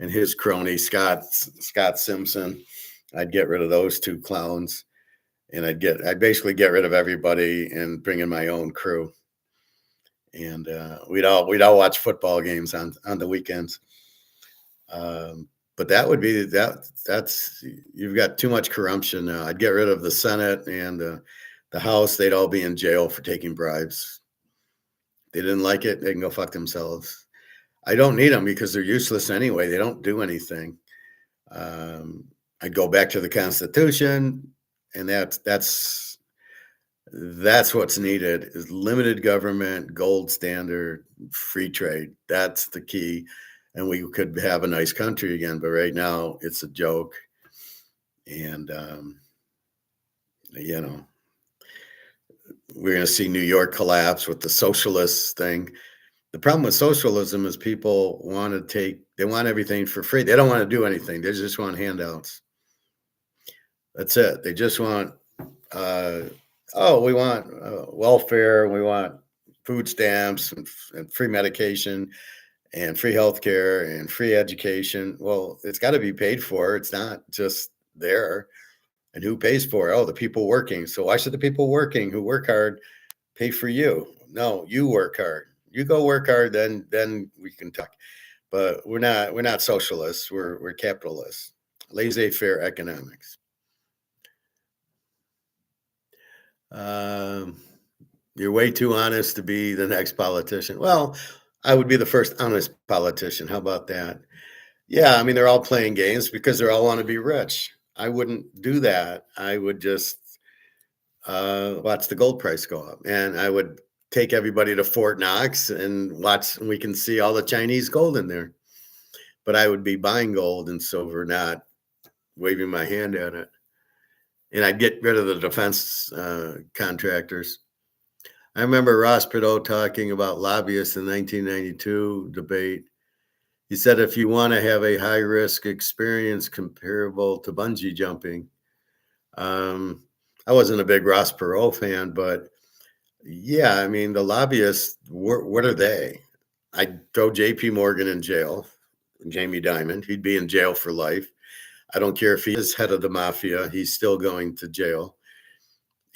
and his crony Scott Simpson. I'd get rid of those two clowns, and I'd basically get rid of everybody and bring in my own crew. And we'd all watch football games on the weekends. But that would be that's you've got too much corruption now. I'd get rid of the Senate and the House. They'd all be in jail for taking bribes. If they didn't like it, they can go fuck themselves. I don't need them because they're useless anyway. They don't do anything. I'd go back to the Constitution, and that's what's needed is limited government, gold standard, free trade. That's the key. And we could have a nice country again. But right now it's a joke. And, we're going to see New York collapse with the socialist thing. The problem with socialism is people they want everything for free. They don't want to do anything. They just want handouts. That's it. They just want, we want welfare, we want food stamps and free medication and free healthcare and free education. Well, it's got to be paid for. It's not just there. And who pays for it? Oh, the people working. So why should the people working who work hard pay for you? No, you work hard. You go work hard, then we can talk. But we're not socialists. We're capitalists. Laissez-faire economics. You're way too honest to be the next politician. Well, I would be the first honest politician. How about that? Yeah, I mean, they're all playing games because they all want to be rich. I wouldn't do that. I would just watch the gold price go up, and I would take everybody to Fort Knox and watch, and we can see all the Chinese gold in there. But I would be buying gold and silver, not waving my hand at it. And I'd get rid of the defense contractors. I remember Ross Perot talking about lobbyists in the 1992 debate. He said, if you want to have a high risk experience comparable to bungee jumping, I wasn't a big Ross Perot fan, but yeah, I mean, the lobbyists, what are they? I'd throw JP Morgan in jail, Jamie Dimon, he'd be in jail for life. I don't care if he is head of the mafia, he's still going to jail.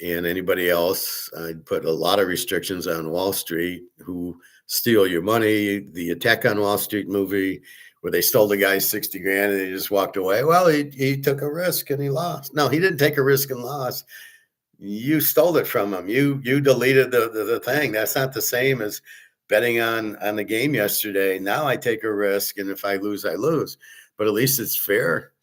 And anybody else, I'd put a lot of restrictions on Wall Street who steal your money. The Attack on Wall Street movie where they stole the guy 60 grand and he just walked away. Well, he took a risk and he lost. No, he didn't take a risk and lost. You stole it from him. You deleted the thing. That's not the same as betting on the game yesterday. Now I take a risk, and if I lose, I lose. But at least it's fair.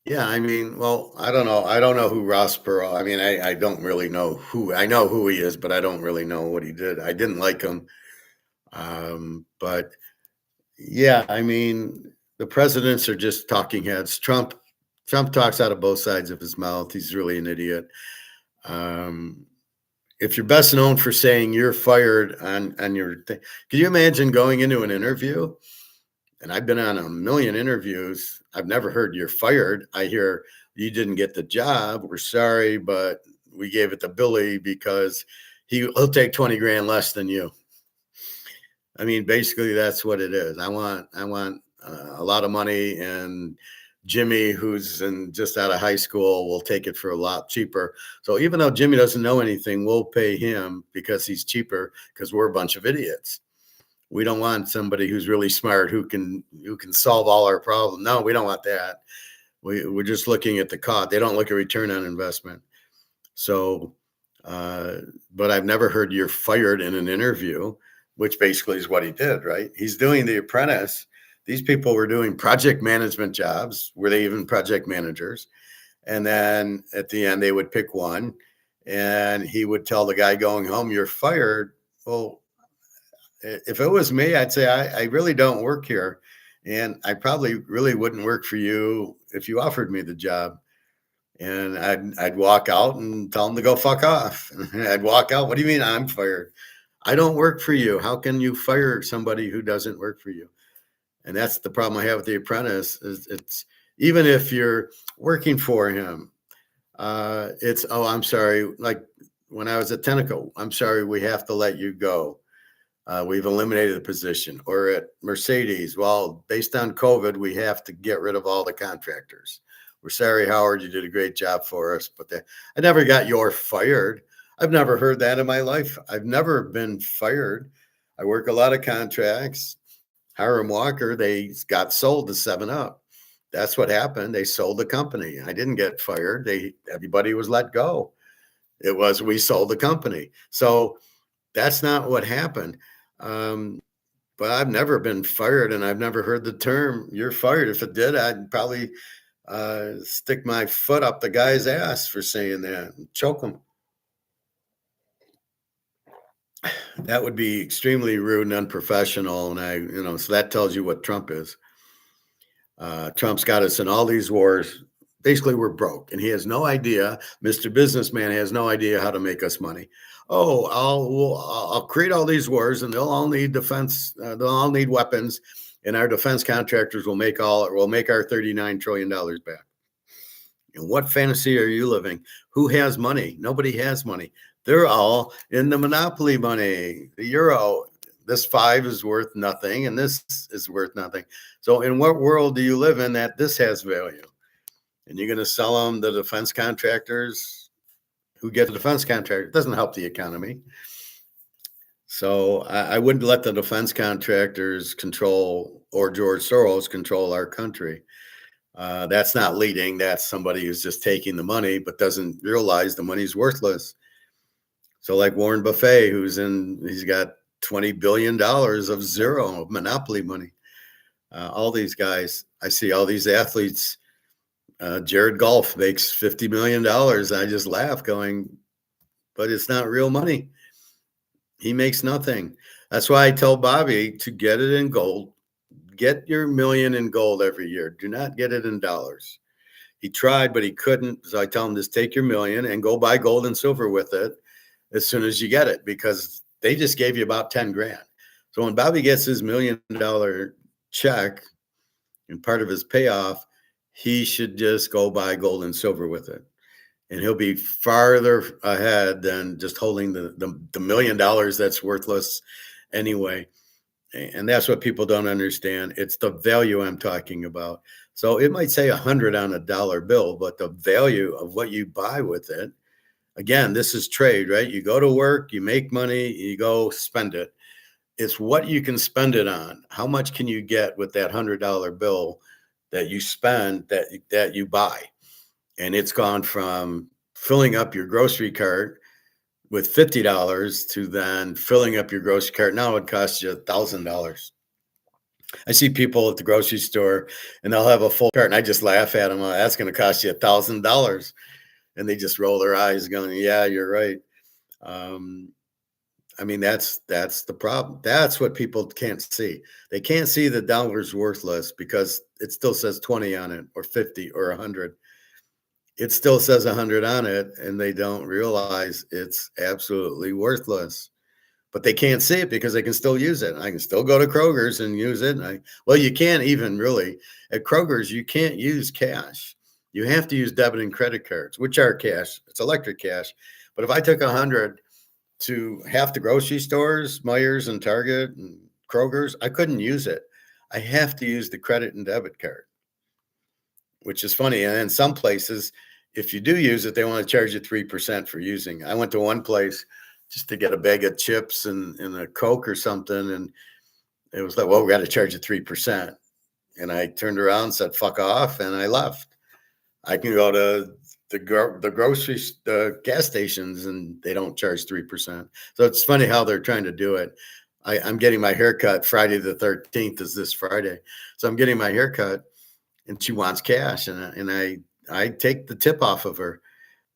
Yeah, I mean, well, I don't know. I don't know who Ross Perot. I mean, I don't really know who. I know who he is, but I don't really know what he did. I didn't like him. But yeah, I mean, the presidents are just talking heads. Trump talks out of both sides of his mouth. He's really an idiot. If you're best known for saying you're fired on your thing, can you imagine going into an interview And I've been on a million interviews. I've never heard you're fired. I hear you didn't get the job. We're sorry, but we gave it to Billy because he'll take 20 grand less than you. I mean, basically that's what it is. I want a lot of money, and Jimmy, who's just out of high school, will take it for a lot cheaper. So even though Jimmy doesn't know anything, we'll pay him because he's cheaper, because we're a bunch of idiots. We don't want somebody who's really smart who can solve all our problems. No, we don't want that. We're just looking at the cost. They don't look at return on investment. So, but I've never heard you're fired in an interview, which basically is what he did, right? He's doing The Apprentice. These people were doing project management jobs. Were they even project managers? And then at the end, they would pick one, and he would tell the guy going home, "You're fired." Well, if it was me, I'd say I really don't work here, and I probably really wouldn't work for you if you offered me the job. And I'd walk out and tell them to go fuck off. I'd walk out. What do you mean I'm fired? I don't work for you. How can you fire somebody who doesn't work for you? And that's the problem I have with The Apprentice. Is it's even if you're working for him, it's, oh, I'm sorry. Like when I was at Tenneco, I'm sorry, we have to let you go. We've eliminated the position. Or at Mercedes, well, based on COVID, we have to get rid of all the contractors. We're sorry, Howard, you did a great job for us, but I never got "you're fired." I've never heard that in my life. I've never been fired. I work a lot of contracts. Hiram Walker, they got sold to 7-Up. That's what happened. They sold the company. I didn't get fired. Everybody was let go. It was, we sold the company. So that's not what happened. But I've never been fired, and I've never heard the term "you're fired." If it did, I'd probably stick my foot up the guy's ass for saying that and choke him. That would be extremely rude and unprofessional. And so that tells you what Trump is. Trump's got us in all these wars. Basically, we're broke, and he has no idea. Mr. Businessman has no idea how to make us money. Oh, I'll create all these wars, and they'll all need defense. They'll all need weapons, and our defense contractors will make our $39 trillion back. And what fantasy are you living? Who has money? Nobody has money. They're all in the monopoly money. The euro, this 5 is worth nothing, and this is worth nothing. So in what world do you live in that this has value? And you're going to sell them the defense contractors who get the defense contractor. It doesn't help the economy. So I wouldn't let the defense contractors control, or George Soros control, our country. That's not leading. That's somebody who's just taking the money but doesn't realize the money's worthless. So like Warren Buffett, he's got $20 billion of zero of monopoly money. All these guys, I see all these athletes. Jared Goff makes $50 million. I just laugh going, but it's not real money. He makes nothing. That's why I tell Bobby to get it in gold. Get your $1 million in gold every year. Do not get it in dollars. He tried, but he couldn't. So I tell him, just take your $1 million and go buy gold and silver with it as soon as you get it, because they just gave you about 10 grand. So when Bobby gets his $1 million check and part of his payoff, he should just go buy gold and silver with it. And he'll be farther ahead than just holding the $1 million that's worthless anyway. And that's what people don't understand. It's the value I'm talking about. So it might say 100 on a dollar bill, but the value of what you buy with it, again, this is trade, right? You go to work, you make money, you go spend it. It's what you can spend it on. How much can you get with that $100 bill that you spend, that you buy? And it's gone from filling up your grocery cart with $50 to then filling up your grocery cart. Now it costs you $1,000. I see people at the grocery store and they'll have a full cart, and I just laugh at them. That's going to cost you $1,000. And they just roll their eyes going, yeah, you're right. I mean, that's the problem. That's what people can't see. They can't see the dollar's worthless because it still says 20 on it, or 50 or 100. It still says 100 on it, and they don't realize it's absolutely worthless. but they can't see it because they can still use it. I can still go to Kroger's and use it. Well, you can't even really at Kroger's. You can't use cash. You have to use debit and credit cards, which are cash. It's electric cash. But if I took 100 to half the grocery stores, Myers and Target and Kroger's, I couldn't use it. I have to use the credit and debit card, which is funny. And in some places, if you do use it, they want to charge you 3% for using. I went to one place just to get a bag of chips and a Coke or something. And it was like, well, we got to charge you 3%. And I turned around and said, fuck off. And I left. I can go to the grocery, the gas stations, and they don't charge 3%. So it's funny how they're trying to do it. I'm getting my haircut Friday the 13th is this Friday. So I'm getting my haircut and she wants cash. And I take the tip off of her.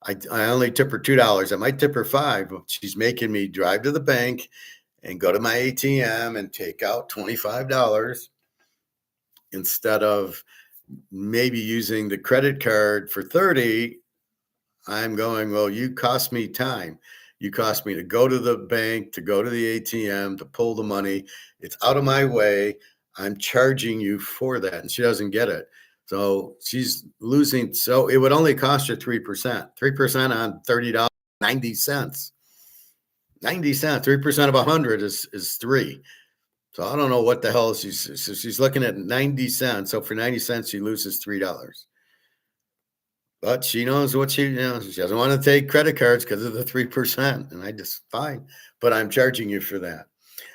I only tip her $2. I might tip her $5, but she's making me drive to the bank and go to my ATM and take out $25 instead of maybe using the credit card for 30. I'm going, well, you cost me time. You cost me to go to the bank, to go to the ATM, to pull the money. It's out of my way. I'm charging you for that. And she doesn't get it. So she's losing. So it would only cost you 3%. 3% on $30, 90 cents. 90 cents. 3% of 100 is 3. So I don't know what the hell she's looking at 90 cents. So for 90 cents, she loses $3. But she knows what she doesn't want to take credit cards because of the 3%. And I just, fine, but I'm charging you for that.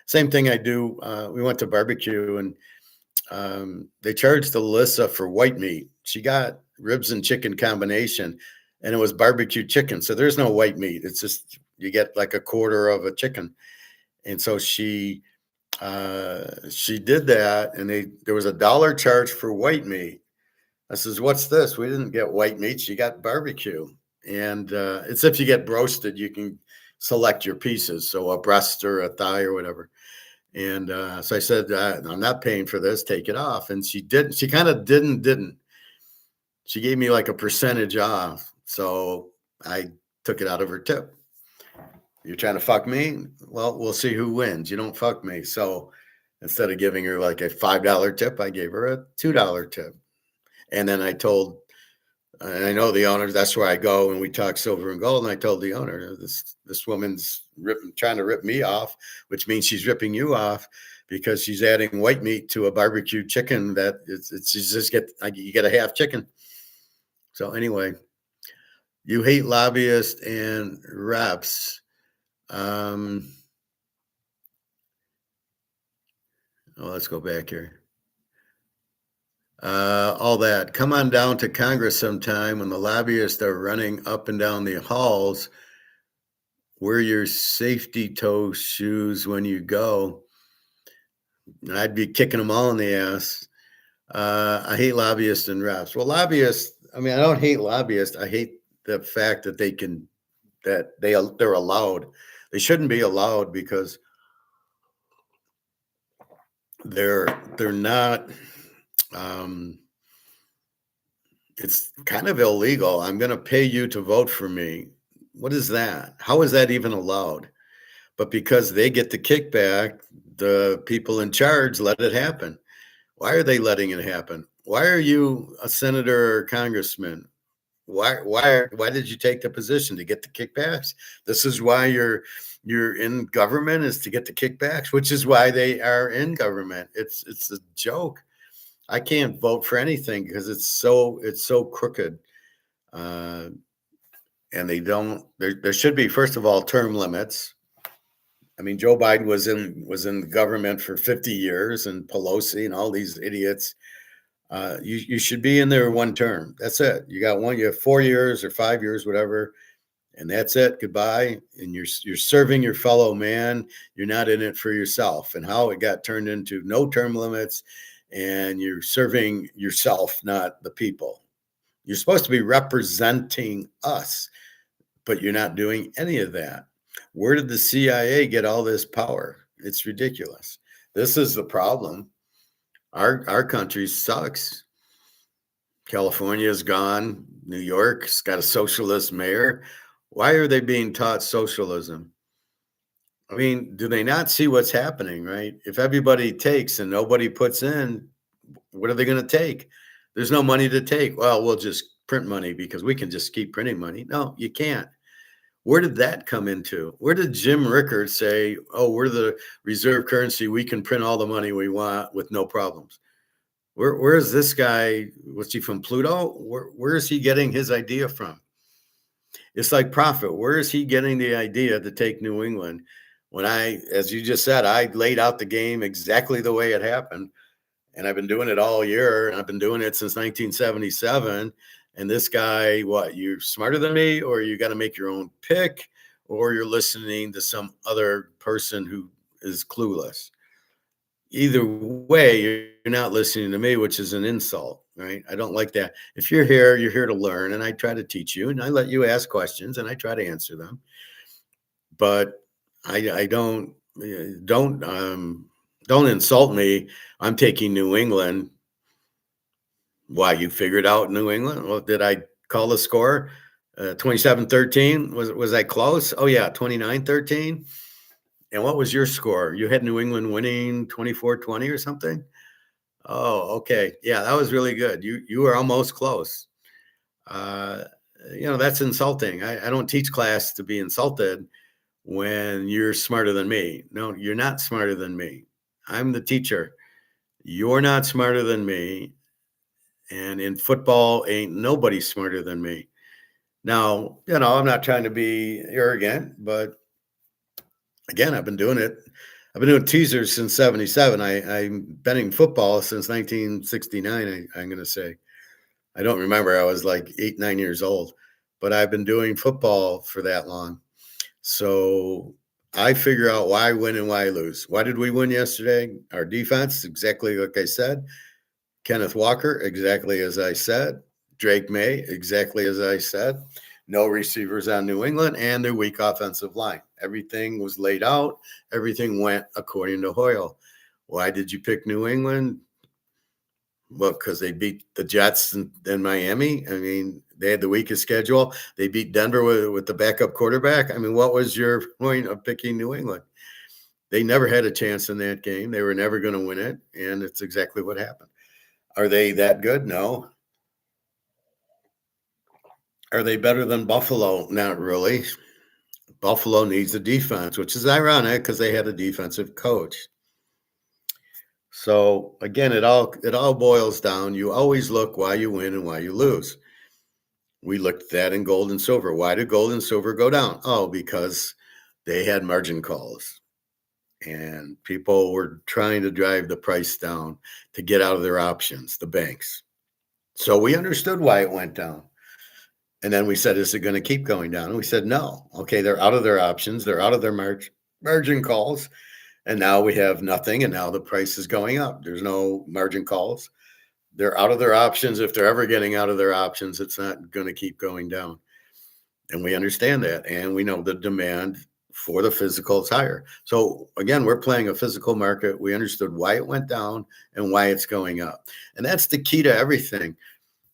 Same thing I do. We went to barbecue and they charged Alyssa for white meat. She got ribs and chicken combination and it was barbecue chicken. So there's no white meat. It's just, you get like a quarter of a chicken. And so she did that and there was $1 charge for white meat. I says, what's this? We didn't get white meat. You got barbecue. And it's if you get roasted, you can select your pieces. So a breast or a thigh or whatever. And so I said, I'm not paying for this. Take it off. And she didn't. She kind of didn't. She gave me like a percentage off. So I took it out of her tip. You're trying to fuck me? Well, we'll see who wins. You don't fuck me. So instead of giving her like a $5 tip, I gave her a $2 tip. And then I told, and I know the owner, that's where I go and we talk silver and gold. And I told the owner, this woman's trying to rip me off, which means she's ripping you off because she's adding white meat to a barbecue chicken that you get a half chicken. So anyway, you hate lobbyists and reps. Let's go back here. All that. Come on down to Congress sometime when the lobbyists are running up and down the halls. Wear your safety toe shoes when you go. I'd be kicking them all in the ass. I hate lobbyists and reps. Well, lobbyists, I mean, I don't hate lobbyists. I hate the fact that they're allowed. They shouldn't be allowed because they're not. It's kind of illegal. I'm going to pay you to vote for me. What is that? How is that even allowed? But because they get the kickback, the people in charge let it happen. Why are they letting it happen? Why are you a senator or congressman? Why did you take the position to get the kickbacks? This is why you're in government, is to get the kickbacks, which is why they are in government. It's a joke. I can't vote for anything because it's so crooked. And they don't. There should be, first of all, term limits. I mean, Joe Biden was in the government for 50 years, and Pelosi and all these idiots. You should be in there one term. That's it. You got one. You have 4 years or 5 years, whatever, and that's it. Goodbye. And you're serving your fellow man. You're not in it for yourself. And how it got turned into no term limits, and you're serving yourself, not the people. You're supposed to be representing us, but you're not doing any of that. Where did the CIA get all this power? It's ridiculous. This is the problem. Our country sucks. California's gone. New York's got a socialist mayor. Why are they being taught socialism? I mean, do they not see what's happening, right? If everybody takes and nobody puts in, what are they going to take? There's no money to take. Well, we'll just print money because we can just keep printing money. No, you can't. Where did that come into? Where did Jim Rickard say, "Oh, we're the reserve currency. We can print all the money we want with no problems"? Where is this guy? Was he from Pluto? Where is he getting his idea from? It's like Prophet. Where is he getting the idea to take New England? When as you just said, I laid out the game exactly the way it happened. And I've been doing it all year. And I've been doing it since 1977. And this guy, what, you're smarter than me, or you got to make your own pick, or you're listening to some other person who is clueless. Either way, you're not listening to me, which is an insult, right? I don't like that. If you're here to learn, and I try to teach you, and I let you ask questions, and I try to answer them. But I don't insult me. I'm taking New England. Why, you figured out New England? Well, did I call the score? 27-13. Was I close? Oh yeah, 29-13. And what was your score? You had New England winning 24-20 or something? Oh, okay. Yeah, that was really good. You were almost close. Uh, that's insulting. I don't teach class to be insulted when you're smarter than me. No, you're not smarter than me. I'm the teacher. You're not smarter than me. And in football, ain't nobody smarter than me. Now, I'm not trying to be arrogant, but again, I've been doing it. I've been doing teasers since 77. I'm betting football since 1969, I'm going to say. I don't remember. I was like 8, 9 years old, but I've been doing football for that long. So I figure out why I win and why I lose. Why did we win yesterday? Our defense, exactly like I said. Kenneth Walker, exactly as I said. Drake May, exactly as I said. No receivers on New England and their weak offensive line. Everything was laid out. Everything went according to Hoyle. Why did you pick New England? Well, because they beat the Jets and Miami. I mean, they had the weakest schedule. They beat Denver with the backup quarterback. I mean, what was your point of picking New England? They never had a chance in that game. They were never going to win it, and it's exactly what happened. Are they that good? No. Are they better than Buffalo? Not really. Buffalo needs a defense, which is ironic because they had a defensive coach. So again, it all boils down. You always look why you win and why you lose. We looked at that in gold and silver. Why did gold and silver go down? Oh, because they had margin calls. And people were trying to drive the price down to get out of their options, the banks. So we understood why it went down. And then we said, is it going to keep going down? And we said, no. Okay, they're out of their options. They're out of their margin calls. And now we have nothing. And now the price is going up. There's no margin calls. They're out of their options. If they're ever getting out of their options, it's not going to keep going down. And we understand that. And we know the demand for the physical is higher. So again, we're playing a physical market. We understood why it went down and why it's going up. And that's the key to everything.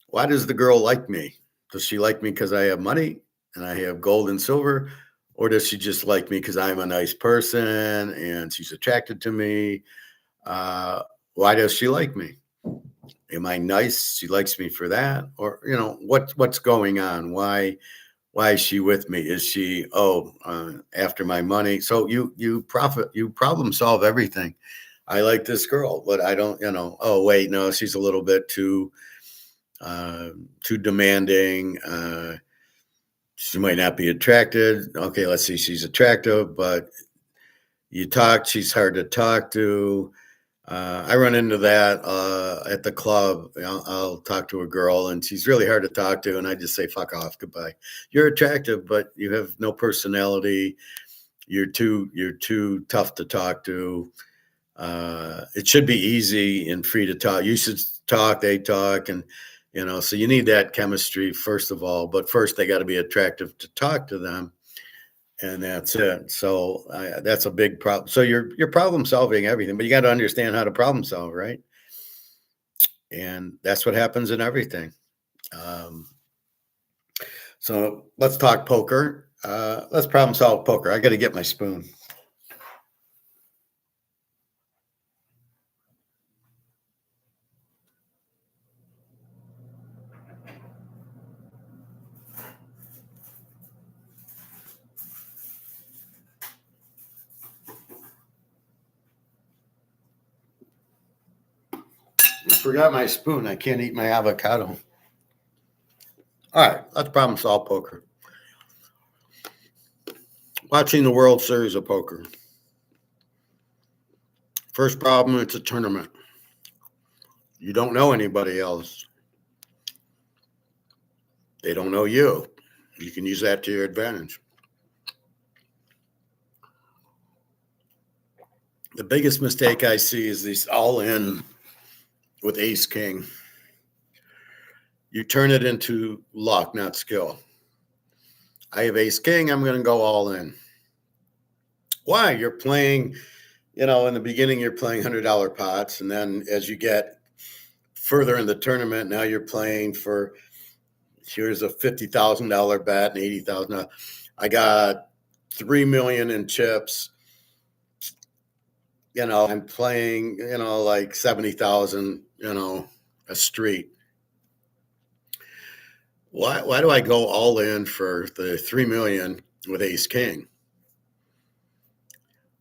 Why does the girl like me? Does she like me because I have money and I have gold and silver? Or does she just like me because I'm a nice person and she's attracted to me? Why does she like me? Am I nice? She likes me for that? Or, what's going on? Why is she with me? Is she, after my money? So you problem solve everything. I like this girl, but I don't, oh, wait, no, she's a little bit too demanding. She might not be attracted. Okay, let's see. She's attractive, but she's hard to talk to. I run into that at the club. I'll talk to a girl and she's really hard to talk to. And I just say, fuck off, goodbye. You're attractive, but you have no personality. You're too tough to talk to. It should be easy and free to talk. You should talk, they talk. And, so you need that chemistry first of all, but first they got to be attractive to talk to them. And that's it. So that's a big problem. So you're problem solving everything, but you got to understand how to problem solve, right? And that's what happens in everything. So let's talk poker. Let's problem solve poker. I got to get my spoon. Forgot my spoon. I can't eat my avocado. All right, let's problem solve poker. Watching the World Series of Poker. First problem, it's a tournament. You don't know anybody else. They don't know you. You can use that to your advantage. The biggest mistake I see is these all in with ace king. You turn it into luck, not skill. I have ace king, I'm going to go all in. Why? You're playing, in the beginning, you're playing $100 pots. And then as you get further in the tournament, now you're playing for, here's a $50,000 bet and $80,000. I got 3 million in chips. I'm playing, like 70,000, a street. Why do I go all in for the 3 million with ace king?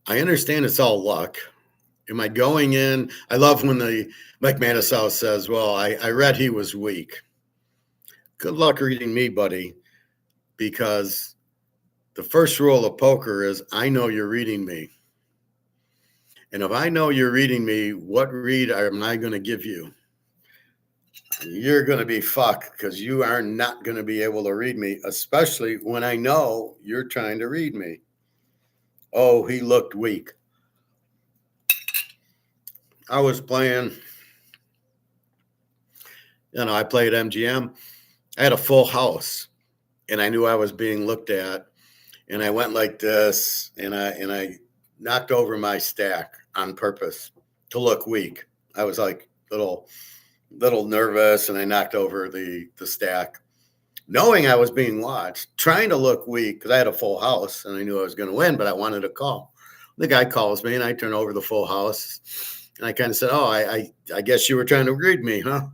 I understand it's all luck. Am I going in? I love when the Mike Manasow says, well, I read he was weak. Good luck reading me, buddy, because the first rule of poker is I know you're reading me. And if I know you're reading me, what read am I going to give you? You're going to be fucked because you are not going to be able to read me, especially when I know you're trying to read me. Oh, he looked weak. I was playing, I played MGM. I had a full house and I knew I was being looked at. And I went like this and I knocked over my stack on purpose to look weak. I was like little nervous and I knocked over the stack, knowing I was being watched, trying to look weak because I had a full house and I knew I was going to win, but I wanted a call. The guy calls me and I turn over the full house and I kind of said, oh, I guess you were trying to read me, huh?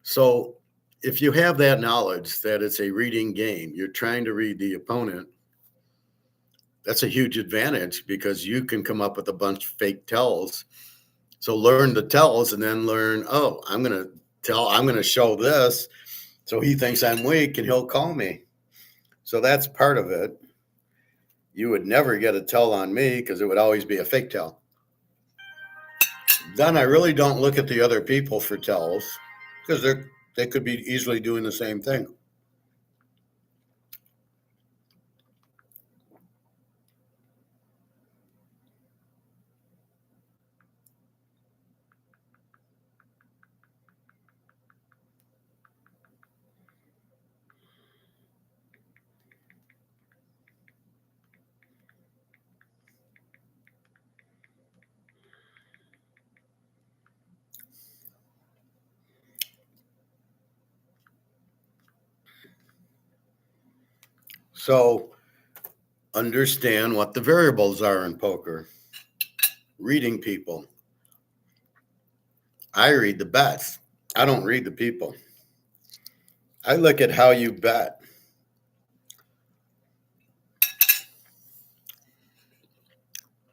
So if you have that knowledge that it's a reading game, you're trying to read the opponent, that's a huge advantage because you can come up with a bunch of fake tells. So learn the tells and then learn, oh, I'm going to show this. So he thinks I'm weak and he'll call me. So that's part of it. You would never get a tell on me because it would always be a fake tell. Then I really don't look at the other people for tells because they could be easily doing the same thing. So understand what the variables are in poker. Reading people. I read the bets. I don't read the people. I look at how you bet.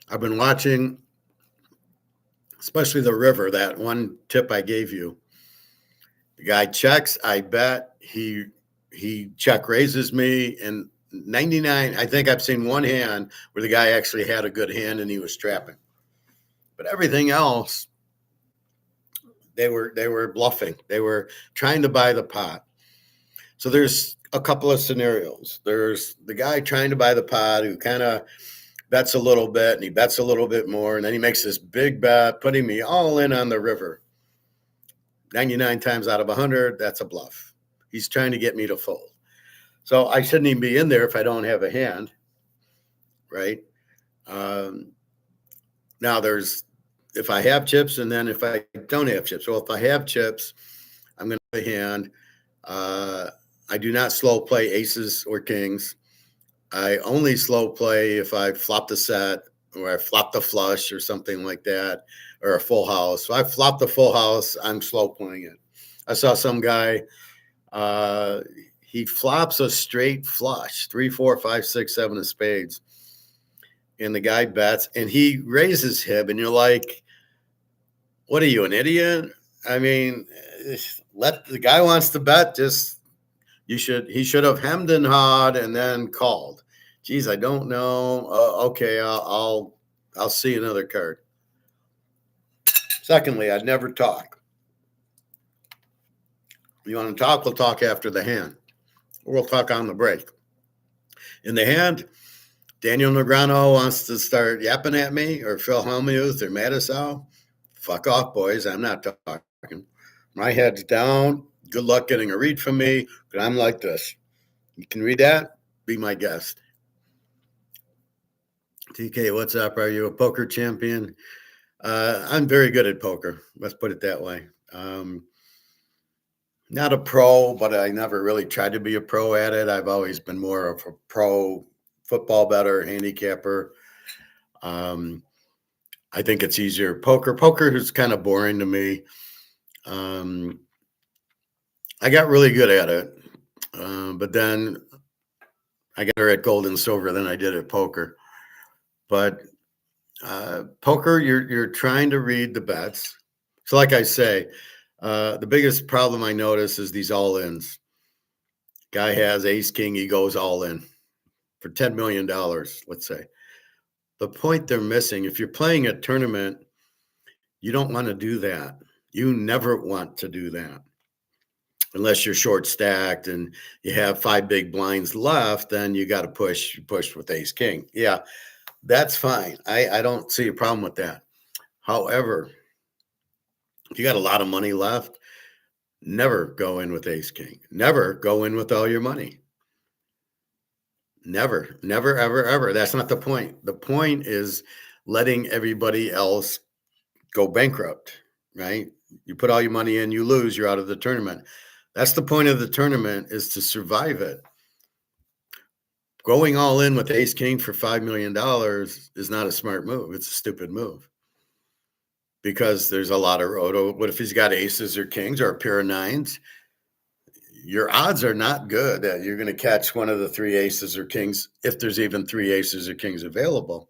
I've been watching, especially the river, that one tip I gave you. The guy checks, I bet, he check raises me, and 99, I think I've seen one hand where the guy actually had a good hand and he was trapping. But everything else, they were bluffing. They were trying to buy the pot. So there's a couple of scenarios. There's the guy trying to buy the pot who kind of bets a little bit and he bets a little bit more. And then he makes this big bet, putting me all in on the river. 99 times out of 100, that's a bluff. He's trying to get me to fold. So I shouldn't even be in there if I don't have a hand, right? Now if I have chips and then if I don't have chips. Well, if I have chips, I'm going to have a hand. I do not slow play aces or kings. I only slow play if I flop the set or I flop the flush or something like that, or a full house. So I flop the full house, I'm slow playing it. I saw some guy, he flops a straight flush, 3, 4, 5, 6, 7 of spades. And the guy bets and he raises him and you're like, what are you, an idiot? I mean, let the guy wants to bet. Just he should have hemmed and hawed and then called. Geez, I don't know. Okay, I'll see another card. Secondly, I'd never talk. You want to talk? We'll talk after the hand. We'll talk on the break. In the hand, Daniel Negreanu wants to start yapping at me, or Phil Hellmuth or Mattisau. Fuck off, boys. I'm not talking. My head's down. Good luck getting a read from me, but I'm like this. You can read that? Be my guest. TK, what's up? Are you a poker champion? I'm very good at poker. Let's put it that way. Not a pro, but I never really tried to be a pro at it. I've always been more of a pro football bettor, handicapper. I think it's easier. Poker is kind of boring to me. I got really good at it, but then I got better at gold and silver than I did at poker. But poker, you're trying to read the bets. So, like I say, the biggest problem I notice is these all-ins. Guy has ace king, he goes all in for $10 million, let's say. The point they're missing, if you're playing a tournament, you don't want to do that. You never want to do that. Unless you're short stacked and you have 5 big blinds left, then you got to push with ace king. Yeah, that's fine. I don't see a problem with that. However, if you got a lot of money left, never go in with ace king. Never go in with all your money. Never, ever, ever. That's not the point. The point is letting everybody else go bankrupt, right? You put all your money in, you lose, you're out of the tournament. That's the point of the tournament, is to survive it. Going all in with ace king for $5 million is not a smart move. It's a stupid move, because there's a lot of roto. What if he's got aces or kings or a pair of nines? Your odds are not good that you're going to catch one of the 3 aces or kings, if there's even 3 aces or kings available.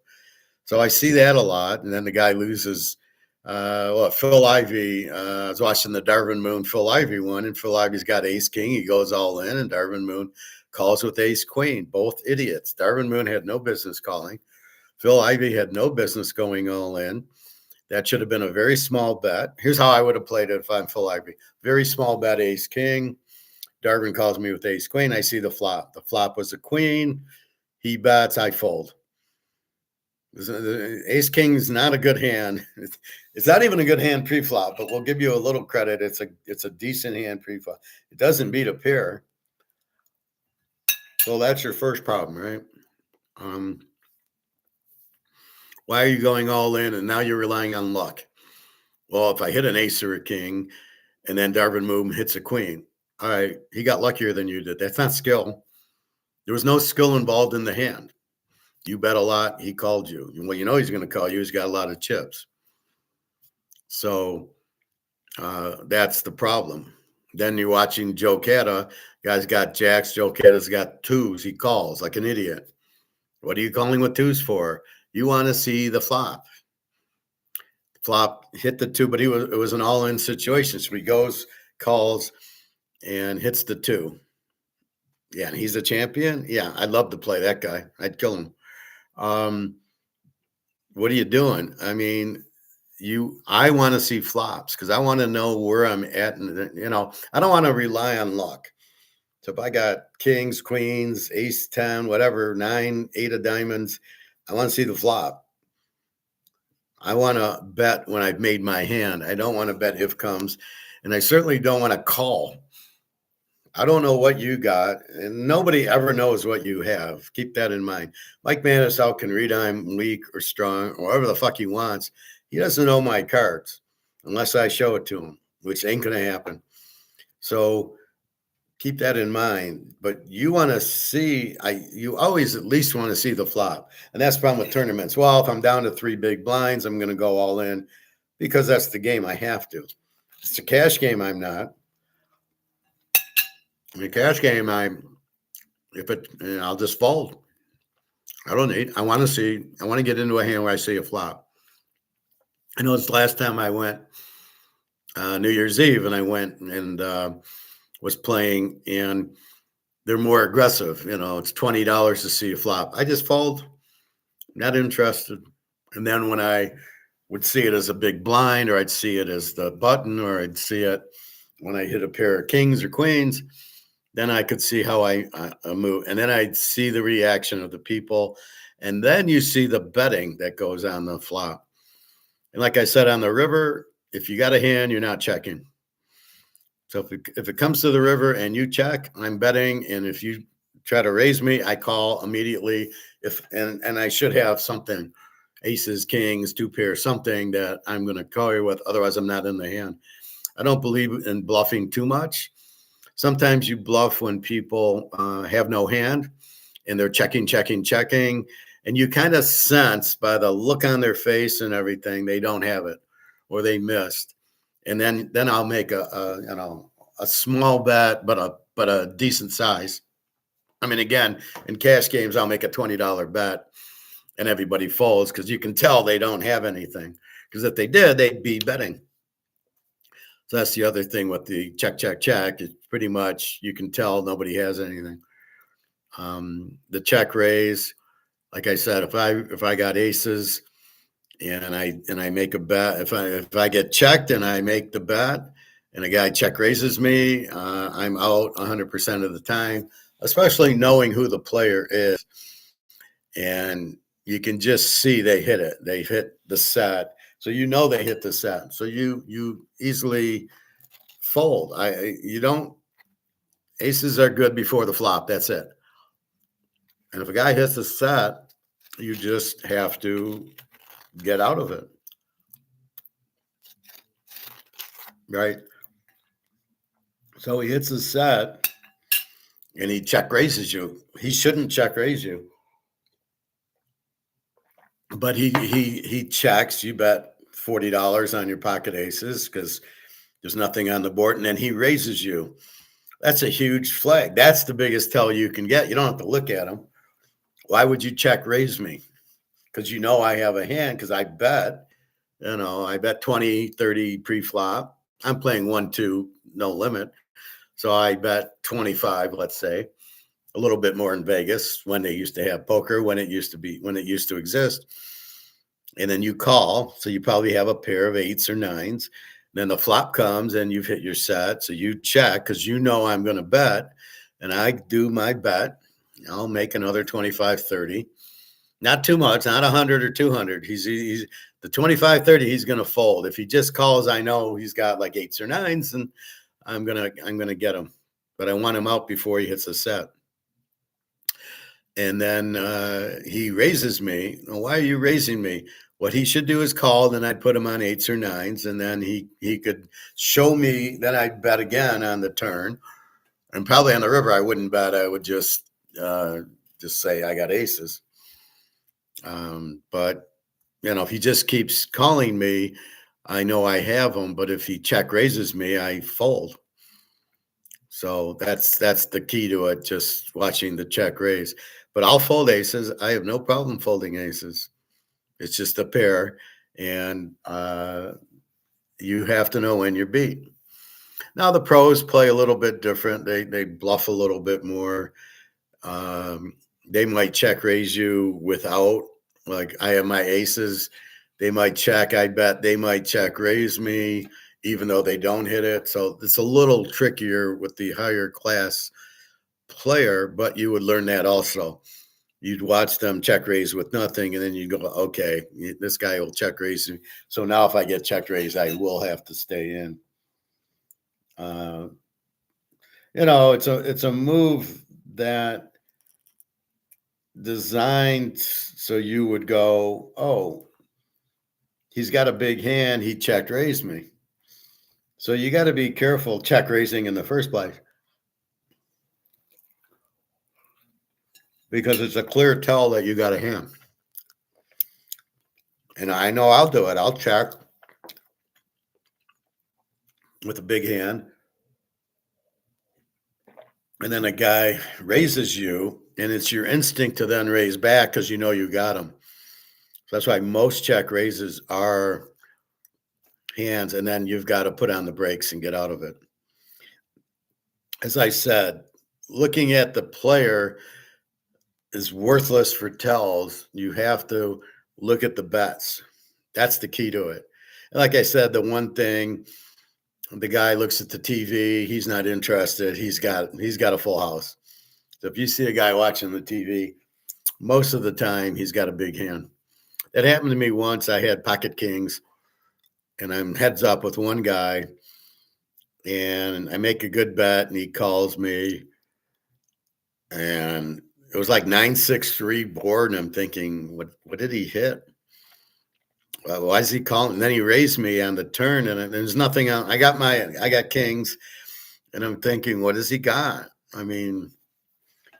So I see that a lot. And then the guy loses. Phil Ivey, I was watching the Darvin Moon Phil Ivey one, and Phil Ivey's got ace king. He goes all in, and Darvin Moon calls with ace queen. Both idiots. Darvin Moon had no business calling. Phil Ivey had no business going all in. That should have been a very small bet. Here's how I would have played it if I'm Phil Ivey. Very small bet, ace king. Darvin calls me with ace queen. I see the flop. The flop was a queen. He bets. I fold. Ace king is not a good hand. It's not even a good hand pre-flop, but we'll give you a little credit. It's a decent hand pre-flop. It doesn't beat a pair. So that's your first problem, right? Why are you going all in and now you're relying on luck? Well, if I hit an ace or a king and then Darvin Moon hits a queen, all right, he got luckier than you did. That's not skill. There was no skill involved in the hand. You bet a lot. He called you. Well, you know he's going to call you. He's got a lot of chips. So that's the problem. Then you're watching Joe Cata. Guy's got jacks. Joe Cata's got 2s. He calls like an idiot. What are you calling with 2s for? You want to see the flop. Flop hit the 2, but it was an all-in situation. So he goes, calls, and hits the 2. Yeah, and he's a champion. Yeah, I'd love to play that guy. I'd kill him. What are you doing? I mean, I want to see flops because I want to know where I'm at. And, I don't want to rely on luck. So if I got kings, queens, ace 10, whatever, 9, 8 of diamonds, I want to see the flop. I want to bet when I've made my hand. I don't want to bet if comes. And I certainly don't want to call. I don't know what you got, and nobody ever knows what you have. Keep that in mind. Mike Mattisau can read I'm weak or strong or whatever the fuck he wants. He doesn't know my cards unless I show it to him, which ain't going to happen. So keep that in mind. But you want to see, you always at least want to see the flop. And that's the problem with tournaments. Well, if I'm down to 3 big blinds, I'm going to go all in because that's the game. I have to. It's a cash game. I'm not. In a cash game, I'll just fold. I want to get into a hand where I see a flop. I know it's the last time I went New Year's Eve, and I went and was playing, and they're more aggressive. It's $20 to see a flop. I just fold, not interested. And then when I would see it as a big blind, or I'd see it as the button, or I'd see it when I hit a pair of kings or queens, then I could see how I move. And then I'd see the reaction of the people. And then you see the betting that goes on the flop. And like I said, on the river, if you got a hand, you're not checking. So if it comes to the river and you check, I'm betting. And if you try to raise me, I call immediately. And I should have something, aces, kings, two pairs, something that I'm going to call you with. Otherwise, I'm not in the hand. I don't believe in bluffing too much. Sometimes you bluff when people have no hand and they're checking, and you kind of sense by the look on their face and everything they don't have it or they missed. And then I'll make a small bet, but a decent size. I mean, again, in cash games, I'll make a $20 bet and everybody folds because you can tell they don't have anything. Because if they did, they'd be betting. So that's the other thing with the check. It's pretty much you can tell nobody has anything. The check raise, like I said, if I got aces and I make a bet, if I get checked and I make the bet and a guy check raises me, I'm out 100% of the time, especially knowing who the player is. And you can just see they hit it. They hit the set. So they hit the set. So you easily fold. You don't. Aces are good before the flop. That's it. And if a guy hits the set, you just have to get out of it. Right? So he hits the set and he check raises you. He shouldn't check raise you. But he checks. You bet $40 on your pocket aces because there's nothing on the board, and then he raises you. That's a huge flag. That's the biggest tell you can get. You don't have to look at him. Why would you check raise me? Because I have a hand because I bet. I bet 20, 30 pre-flop. I'm playing 1-2, no limit. So I bet 25, let's say. A little bit more in Vegas when they used to have poker, when it used to exist. And then you call. So you probably have a pair of 8s or 9s. Then the flop comes and you've hit your set. So you check because I'm going to bet. And I do my bet. I'll make another 25, 30. Not too much, not 100 or 200. He's the 25, 30, he's going to fold. If he just calls, I know he's got like 8s or 9s, and I'm going to get him. But I want him out before he hits a set. And then he raises me. Why are you raising me? What he should do is call, then I'd put him on 8s or 9s, and then he could show me, then I'd bet again on the turn. And probably on the river, I wouldn't bet. I would just say I got aces. But, if he just keeps calling me, I know I have him. But if he check raises me, I fold. So that's the key to it, just watching the check raise. But I'll fold aces. I have no problem folding aces. It's just a pair, and you have to know when you're beat. Now the pros play a little bit different. They bluff a little bit more. They might check raise you without, like I have my aces. They might check. I bet they might check raise me, even though they don't hit it. So it's a little trickier with the higher class player, but you would learn that also. You'd watch them check raise with nothing, and then you go, okay, this guy will check raise me. So now if I get check raise, I will have to stay in. It's a move that designed so you would go, oh, he's got a big hand. He check raised me. So you got to be careful check raising in the first place, because it's a clear tell that you got a hand. And I know I'll do it. I'll check with a big hand. And then a guy raises you, and it's your instinct to then raise back because you know you got him. So that's why most check raises are hands, and then you've got to put on the brakes and get out of it. As I said, looking at the player is worthless for tells. You have to look at the bets. That's the key to it. And like I said, the one thing, the guy looks at the TV, he's not interested. He's got a full house. So if you see a guy watching the TV, most of the time he's got a big hand. That happened to me once. I had pocket kings and I'm heads up with one guy and I make a good bet and he calls me and it was like 9-6-3 board and I'm thinking, what did he hit? Why is he calling? And then he raised me on the turn and there's nothing on. I got kings and I'm thinking, what has he got? I mean,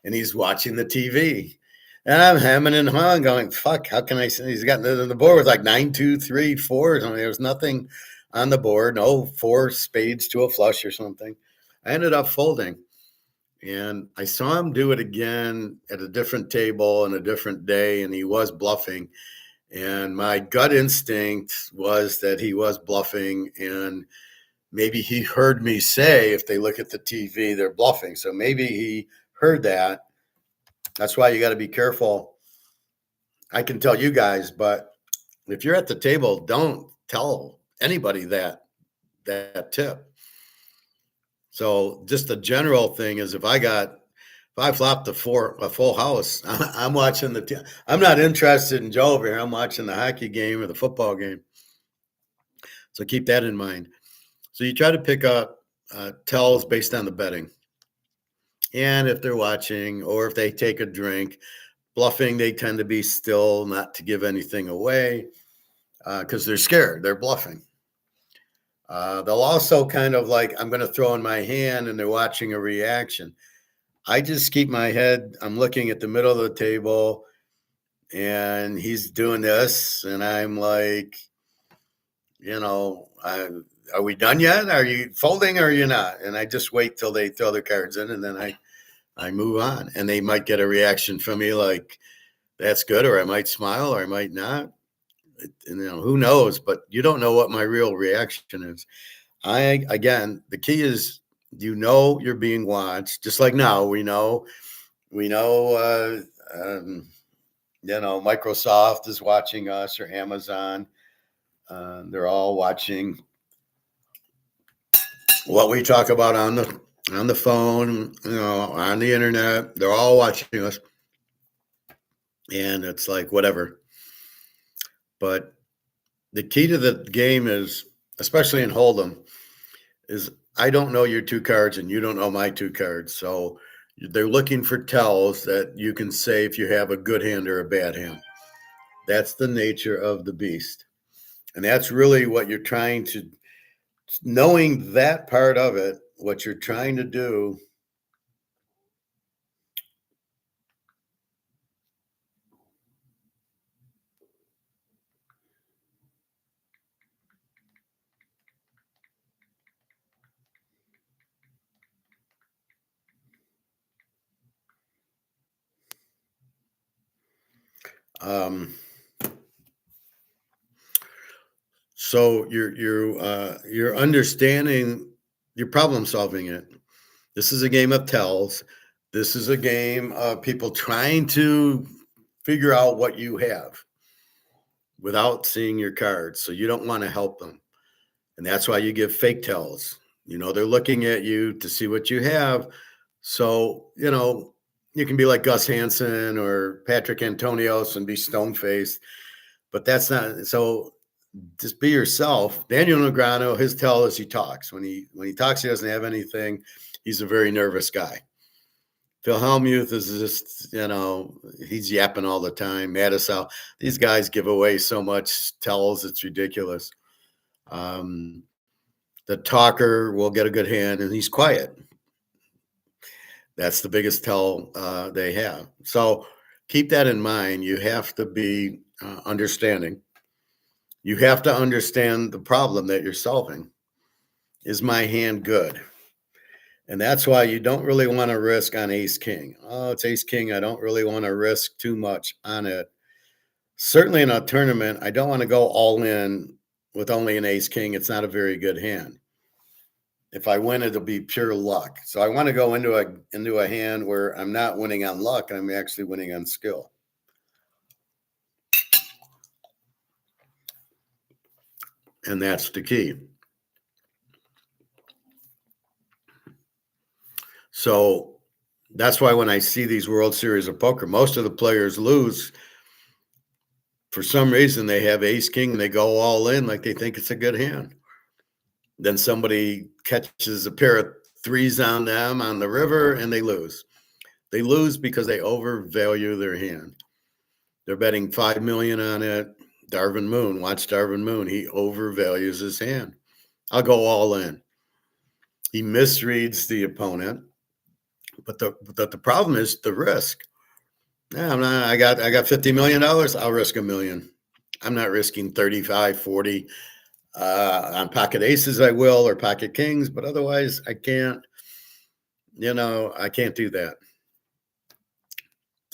and he's watching the TV. And I'm hemming and hawing, going, fuck, how can I say he's got the board was like 9-2-3-4. I mean, there was nothing on the board, no 4 spades to a flush or something. I ended up folding. And I saw him do it again at a different table and a different day, and he was bluffing. And my gut instinct was that he was bluffing, and maybe he heard me say, if they look at the TV, they're bluffing. So maybe he heard that. That's why you got to be careful. I can tell you guys, but if you're at the table, don't tell anybody that tip. So just the general thing is if I flopped a full house, I'm watching I'm not interested in Joe over here. I'm watching the hockey game or the football game. So keep that in mind. So you try to pick up tells based on the betting. And if they're watching or if they take a drink, bluffing, they tend to be still, not to give anything away because they're scared. They're bluffing. They'll also kind of like, I'm going to throw in my hand and they're watching a reaction. I just keep my head, I'm looking at the middle of the table and he's doing this. And I'm like, are we done yet? Are you folding or are you not? And I just wait till they throw their cards in and then I move on. And they might get a reaction from me like, that's good, or I might smile or I might not. Who knows? But you don't know what my real reaction is. Again, the key is, you're being watched. Just like now, we know, Microsoft is watching us or Amazon. They're all watching what we talk about on the phone, on the internet. They're all watching us. And it's like, whatever. But the key to the game is, especially in Hold'em, is I don't know your 2 cards and you don't know my 2 cards. So they're looking for tells that you can say if you have a good hand or a bad hand. That's the nature of the beast. And that's really what you're trying to, knowing that part of it, what you're trying to do. So you're understanding, you're problem solving it. This is a game of tells. This is a game of people trying to figure out what you have without seeing your cards. So you don't want to help them. And that's why you give fake tells. They're looking at you to see what you have. So, you can be like Gus Hansen or Patrick Antonios and be stone-faced, but that's not. So just be yourself. Daniel Negreanu, his tell is he talks. When he talks, he doesn't have anything. He's a very nervous guy. Phil Hellmuth is just, he's yapping all the time. Mattisau, these guys give away so much tells, it's ridiculous. The talker will get a good hand and he's quiet. That's the biggest tell they have. So keep that in mind. You have to be understanding. You have to understand the problem that you're solving. Is my hand good? And that's why you don't really want to risk on ace king. Oh, it's ace king. I don't really want to risk too much on it. Certainly in a tournament, I don't want to go all in with only an ace king, it's not a very good hand. If I win, it'll be pure luck. So I want to go into a hand where I'm not winning on luck, I'm actually winning on skill. And that's the key. So that's why when I see these World Series of Poker, most of the players lose. For some reason, they have ace king and they go all in like they think it's a good hand. Then somebody catches a pair of threes on them on the river and they lose. They lose because they overvalue their hand. They're betting $5 million on it. Darvin Moon, watch Darvin Moon. He overvalues his hand. I'll go all in. He misreads the opponent, but the problem is the risk. Yeah, I got $50 million. I'll risk $1 million. I'm not risking 35, 40 on pocket aces. I will, or pocket kings, but otherwise I can't. I can't do that.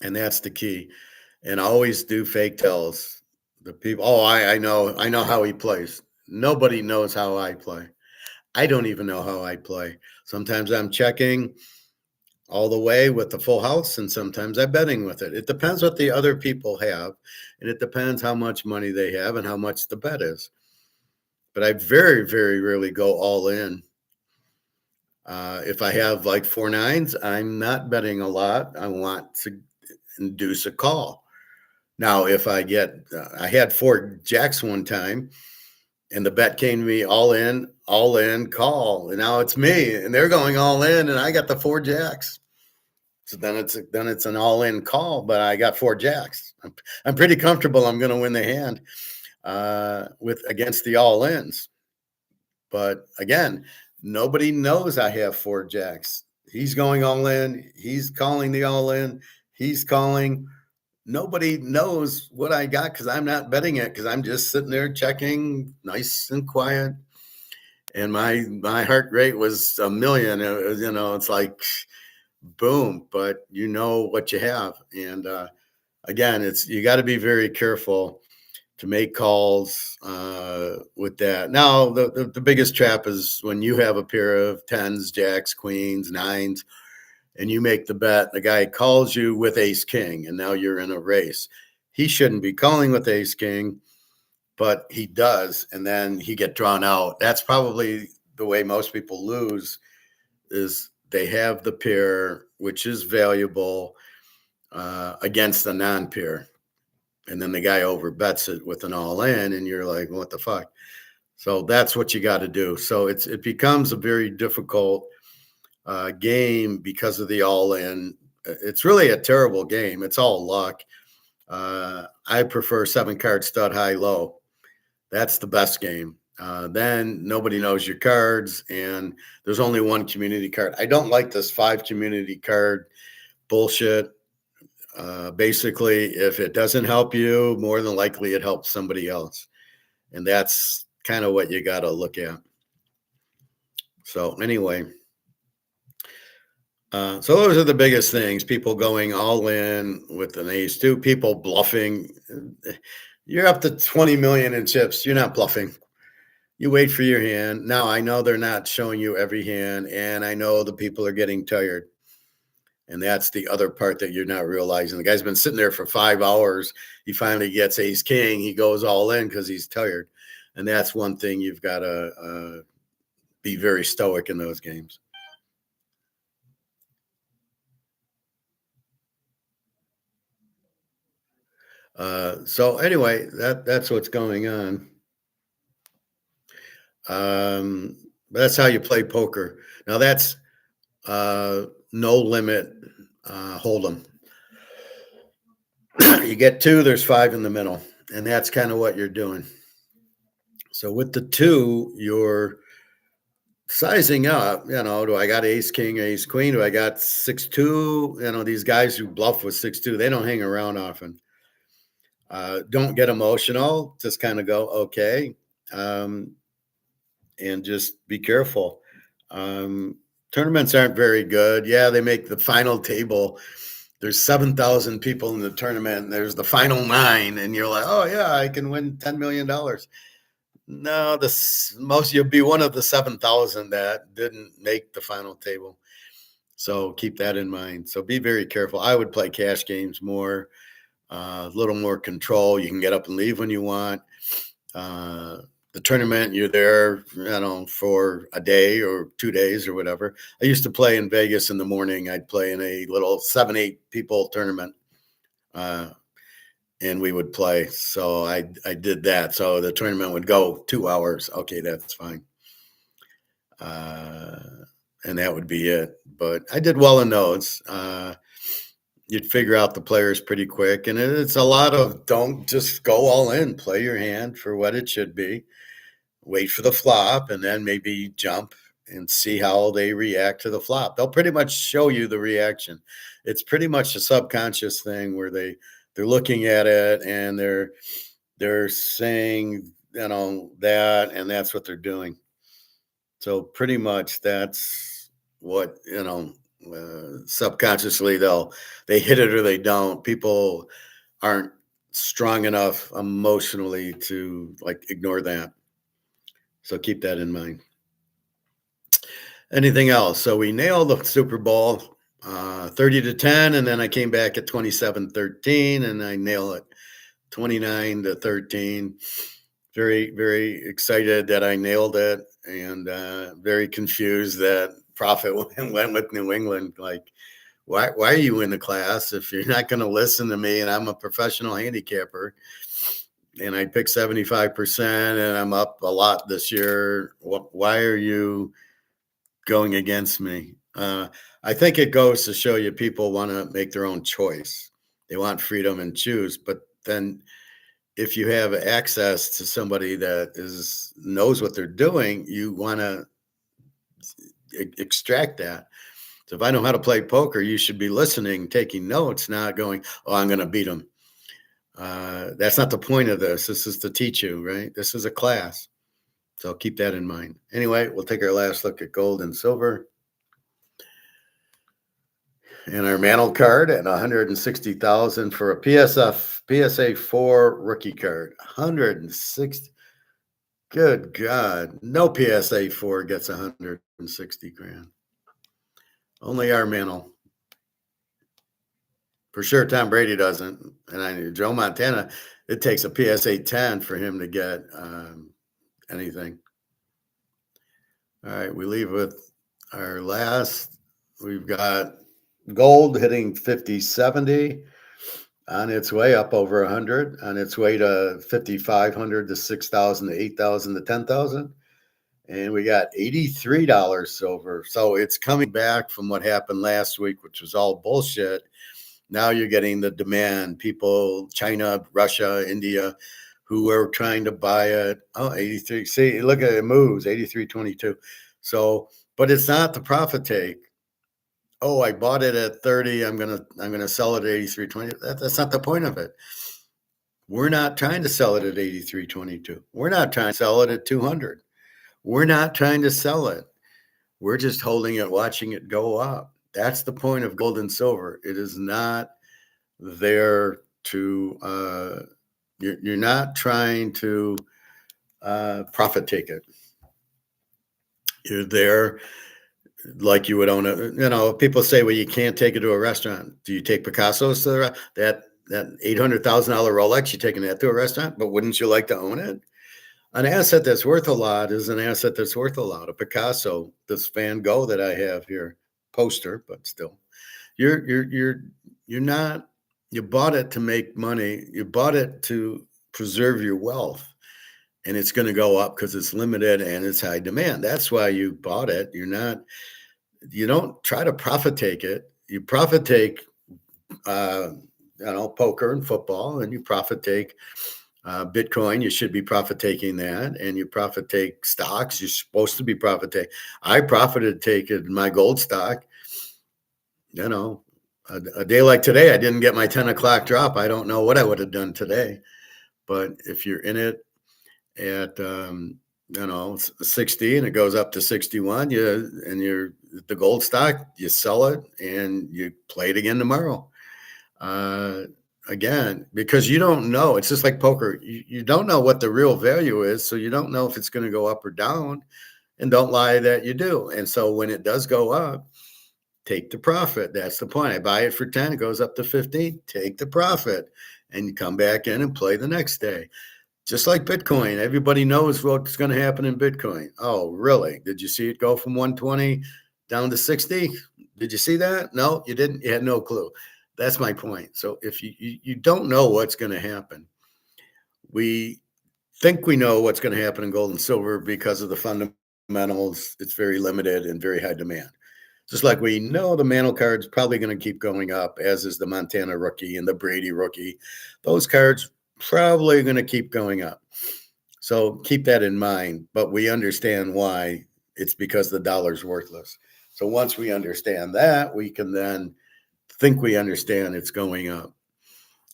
And that's the key. And always do fake tells. The people, I know how he plays. Nobody knows how I play. I don't even know how I play. Sometimes I'm checking all the way with the full house, and sometimes I'm betting with it. It depends what the other people have, and it depends how much money they have and how much the bet is. But I very, very rarely go all in. If I have like 4 nines, I'm not betting a lot. I want to induce a call. Now, if I had 4 jacks one time, and the bet came to me all in, call. And now it's me, and they're going all in, and I got the 4 jacks. So then it's an all in call, but I got 4 jacks. I'm pretty comfortable. I'm going to win the hand against the all ins. But again, nobody knows I have 4 jacks. He's going all in. He's calling the all in. He's calling. Nobody knows what I got because I'm not betting it, because I'm just sitting there checking, nice and quiet. And my heart rate was 1 million. It was, it's like boom, but you know what you have. And again, you got to be very careful to make calls with that. Now, the biggest trap is when you have a pair of 10s, jacks, queens, 9s, and you make the bet, the guy calls you with ace king, and now you're in a race. He shouldn't be calling with ace king, but he does, and then he get drawn out. That's probably the way most people lose, is they have the pair, which is valuable, against the non-pair. And then the guy overbets it with an all-in, and you're like, what the fuck? So that's what you got to do. So it becomes a very difficult game because of the all-in. It's really a terrible game. It's all luck. I prefer 7-card stud high low. That's the best game. Then nobody knows your cards, and there's only 1 community card. I don't like this 5 community card bullshit. Basically, if it doesn't help you, more than likely it helps somebody else. And that's kind of what you got to look at. So anyway, so those are the biggest things. People going all in with an ace 2, people bluffing. You're up to 20 million in chips. You're not bluffing. You wait for your hand. Now, I know they're not showing you every hand, and I know the people are getting tired. And that's the other part that you're not realizing. The guy's been sitting there for 5 hours. He finally gets ace king. He goes all in because he's tired. And that's one thing you've got to be very stoic in those games. So anyway, that's what's going on. That's how you play poker. Now that's no limit hold'em. You get 2, there's 5 in the middle, and that's kind of what you're doing. So with the 2, you're sizing up. Do I got ace king, ace queen? Do I got 6-2? These guys who bluff with 6-2, they don't hang around often. Don't get emotional. Just kind of go, okay. And just be careful. Tournaments aren't very good. Yeah, they make the final table. There's 7,000 people in the tournament, and there's the final 9, and you're like, oh, yeah, I can win $10 million. No, most you'll be one of the 7,000 that didn't make the final table. So keep that in mind. So be very careful. I would play cash games more, a little more control. You can get up and leave when you want. Uh, the tournament, you're there, for a day or 2 days or whatever. I used to play in Vegas in the morning. I'd play in a little 7, 8 people tournament. And we would play. So I did that. So the tournament would go 2 hours. Okay, that's fine. And that would be it. But I did well in those. You'd figure out the players pretty quick. And it's a lot of don't just go all in. Play your hand for what it should be. Wait for the flop and then maybe jump and see how they react to the flop. They'll pretty much show you the reaction. It's pretty much a subconscious thing where they're looking at it and they're saying, that, and that's what they're doing. So pretty much that's what, subconsciously they hit it or they don't. People aren't strong enough emotionally to ignore that. So keep that in mind. Anything else? So we nailed the Super Bowl 30-10, and then I came back at 27-13, and I nailed it 29-13. Very, very excited that I nailed it, and very confused that Profit went with New England. Why are you in the class if you're not going to listen to me? And I'm a professional handicapper, and I picked 75%, and I'm up a lot this year. Why are you going against me? I think it goes to show you people want to make their own choice. They want freedom and choose. But then if you have access to somebody that knows what they're doing, you want to extract that. So if I know how to play poker, you should be listening, taking notes, not going, oh, I'm going to beat them. That's not the point of this. This is to teach you, right? This is a class. So keep that in mind. Anyway, we'll take our last look at gold and silver. And our Mantle card at 160,000 for a PSA 4 rookie card. 160. Good God. No PSA 4 gets 160 grand. Only our Mantle. For sure, Tom Brady doesn't. And I knew Joe Montana, it takes a PSA 10 for him to get anything. All right, we leave with our last. We've got gold hitting 50-70 on its way up over 100, on its way to 5,500 to 6,000 to 8,000 to 10,000. And we got $83 silver. So it's coming back from what happened last week, which was all bullshit. Now you're getting the demand. People, China, Russia, India, who are trying to buy it. Oh, 83. See, look at it moves, 83.22. So, but it's not the profit take. Oh, I bought it at 30. I'm gonna sell it at 83.20. That's not the point of it. We're not trying to sell it at 83.22. We're not trying to sell it at 200. We're not trying to sell it. We're just holding it, watching it go up. That's the point of gold and silver. It is not there to, you're not trying to profit take it. You're there like you would own it. People say, well, you can't take it to a restaurant. Do you take Picasso's to that $800,000 Rolex? You taking that to a restaurant? But wouldn't you like to own it? An asset that's worth a lot is an asset that's worth a lot. A Picasso, this Van Gogh that I have here, poster, but still, you're not. You bought it to make money. You bought it to preserve your wealth, and it's going to go up because it's limited and it's high demand. That's why you bought it. You don't try to profit take it. You profit take, poker and football, and you profit take Bitcoin. You should be profit taking that, and you profit take stocks. You're supposed to be profit take. I profited taking my gold stock. A day like today, I didn't get my 10 o'clock drop. I don't know what I would have done today. But if you're in it at 60 and it goes up to 61, you're the gold stock, you sell it and you play it again tomorrow. again, because you don't know. It's just like poker. You don't know what the real value is. So you don't know if it's going to go up or down. And don't lie that you do. And so when it does go up, take the profit. That's the point. I buy it for 10, it goes up to 15, take the profit and you come back in and play the next day. Just like Bitcoin, everybody knows what's going to happen in Bitcoin. Oh, really? Did you see it go from 120 down to 60? Did you see that? No, you didn't. You had no clue. That's my point. So if you don't know what's going to happen, we think we know what's going to happen in gold and silver because of the fundamentals. It's very limited and very high demand. Just like we know the Mantle card's probably going to keep going up, as is the Montana rookie and the Brady rookie. Those cards probably going to keep going up. So keep that in mind. But we understand why. It's because the dollar's worthless. So once we understand that, we can then think we understand it's going up.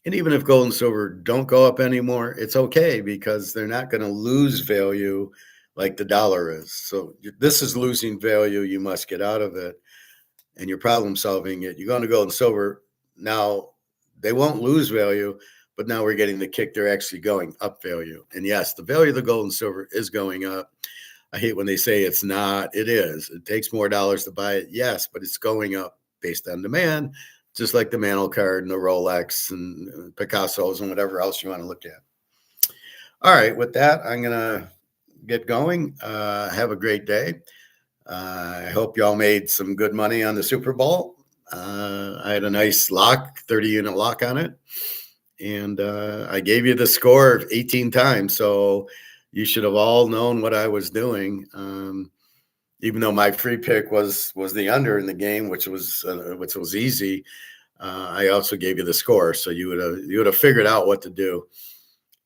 And even if gold and silver don't go up anymore, it's okay because they're not going to lose value like the dollar is. So this is losing value. You must get out of it. And you're problem solving it. You're going to gold and silver. Now, they won't lose value, but now we're getting the kick. They're actually going up value. And yes, the value of the gold and silver is going up. I hate when they say it's not. It is. It takes more dollars to buy it. Yes, but it's going up based on demand, just like the Mantle card and the Rolex and Picasso's and whatever else you want to look at. All right. With that, I'm going to get going. Have a great day. I hope y'all made some good money on the Super Bowl. I had a nice lock, 30-unit lock on it. And I gave you the score 18 times. So you should have all known what I was doing. Even though my free pick was the under in the game, which was easy. I also gave you the score. So you would have figured out what to do.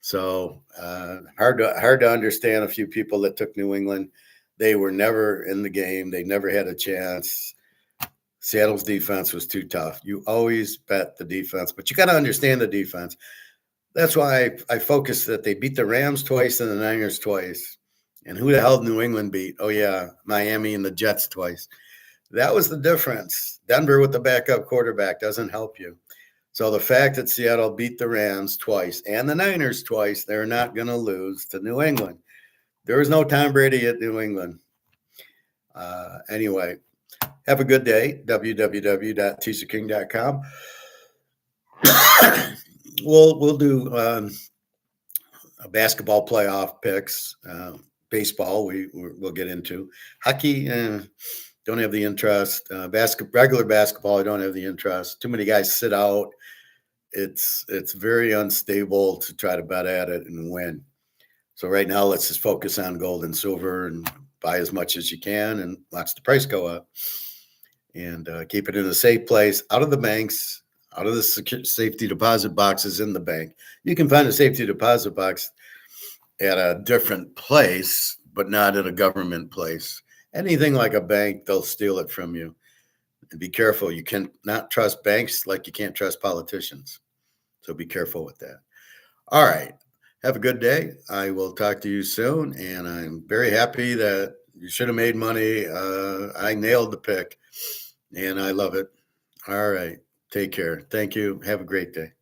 So hard to understand a few people that took New England. They were never in the game. They never had a chance. Seattle's defense was too tough. You always bet the defense, but you got to understand the defense. That's why I focused that they beat the Rams twice and the Niners twice. And who the hell did New England beat? Oh, yeah, Miami and the Jets twice. That was the difference. Denver with the backup quarterback doesn't help you. So the fact that Seattle beat the Rams twice and the Niners twice, they're not going to lose to New England. There was no Tom Brady at New England. Anyway, have a good day. www.tsaking.com. We'll do basketball playoff picks. Baseball, we'll get into. Hockey, don't have the interest. Regular basketball, I don't have the interest. Too many guys sit out. It's very unstable to try to bet at it and win. So right now, let's just focus on gold and silver and buy as much as you can and watch the price go up. And keep it in a safe place, out of the banks, out of the safety deposit boxes in the bank. You can find a safety deposit box at a different place, but not at a government place. Anything like a bank, they'll steal it from you. And be careful. You can not trust banks like you can't trust politicians. So be careful with that. All right. Have a good day. I will talk to you soon. And I'm very happy that you should have made money. I nailed the pick and I love it. All right. Take care. Thank you. Have a great day.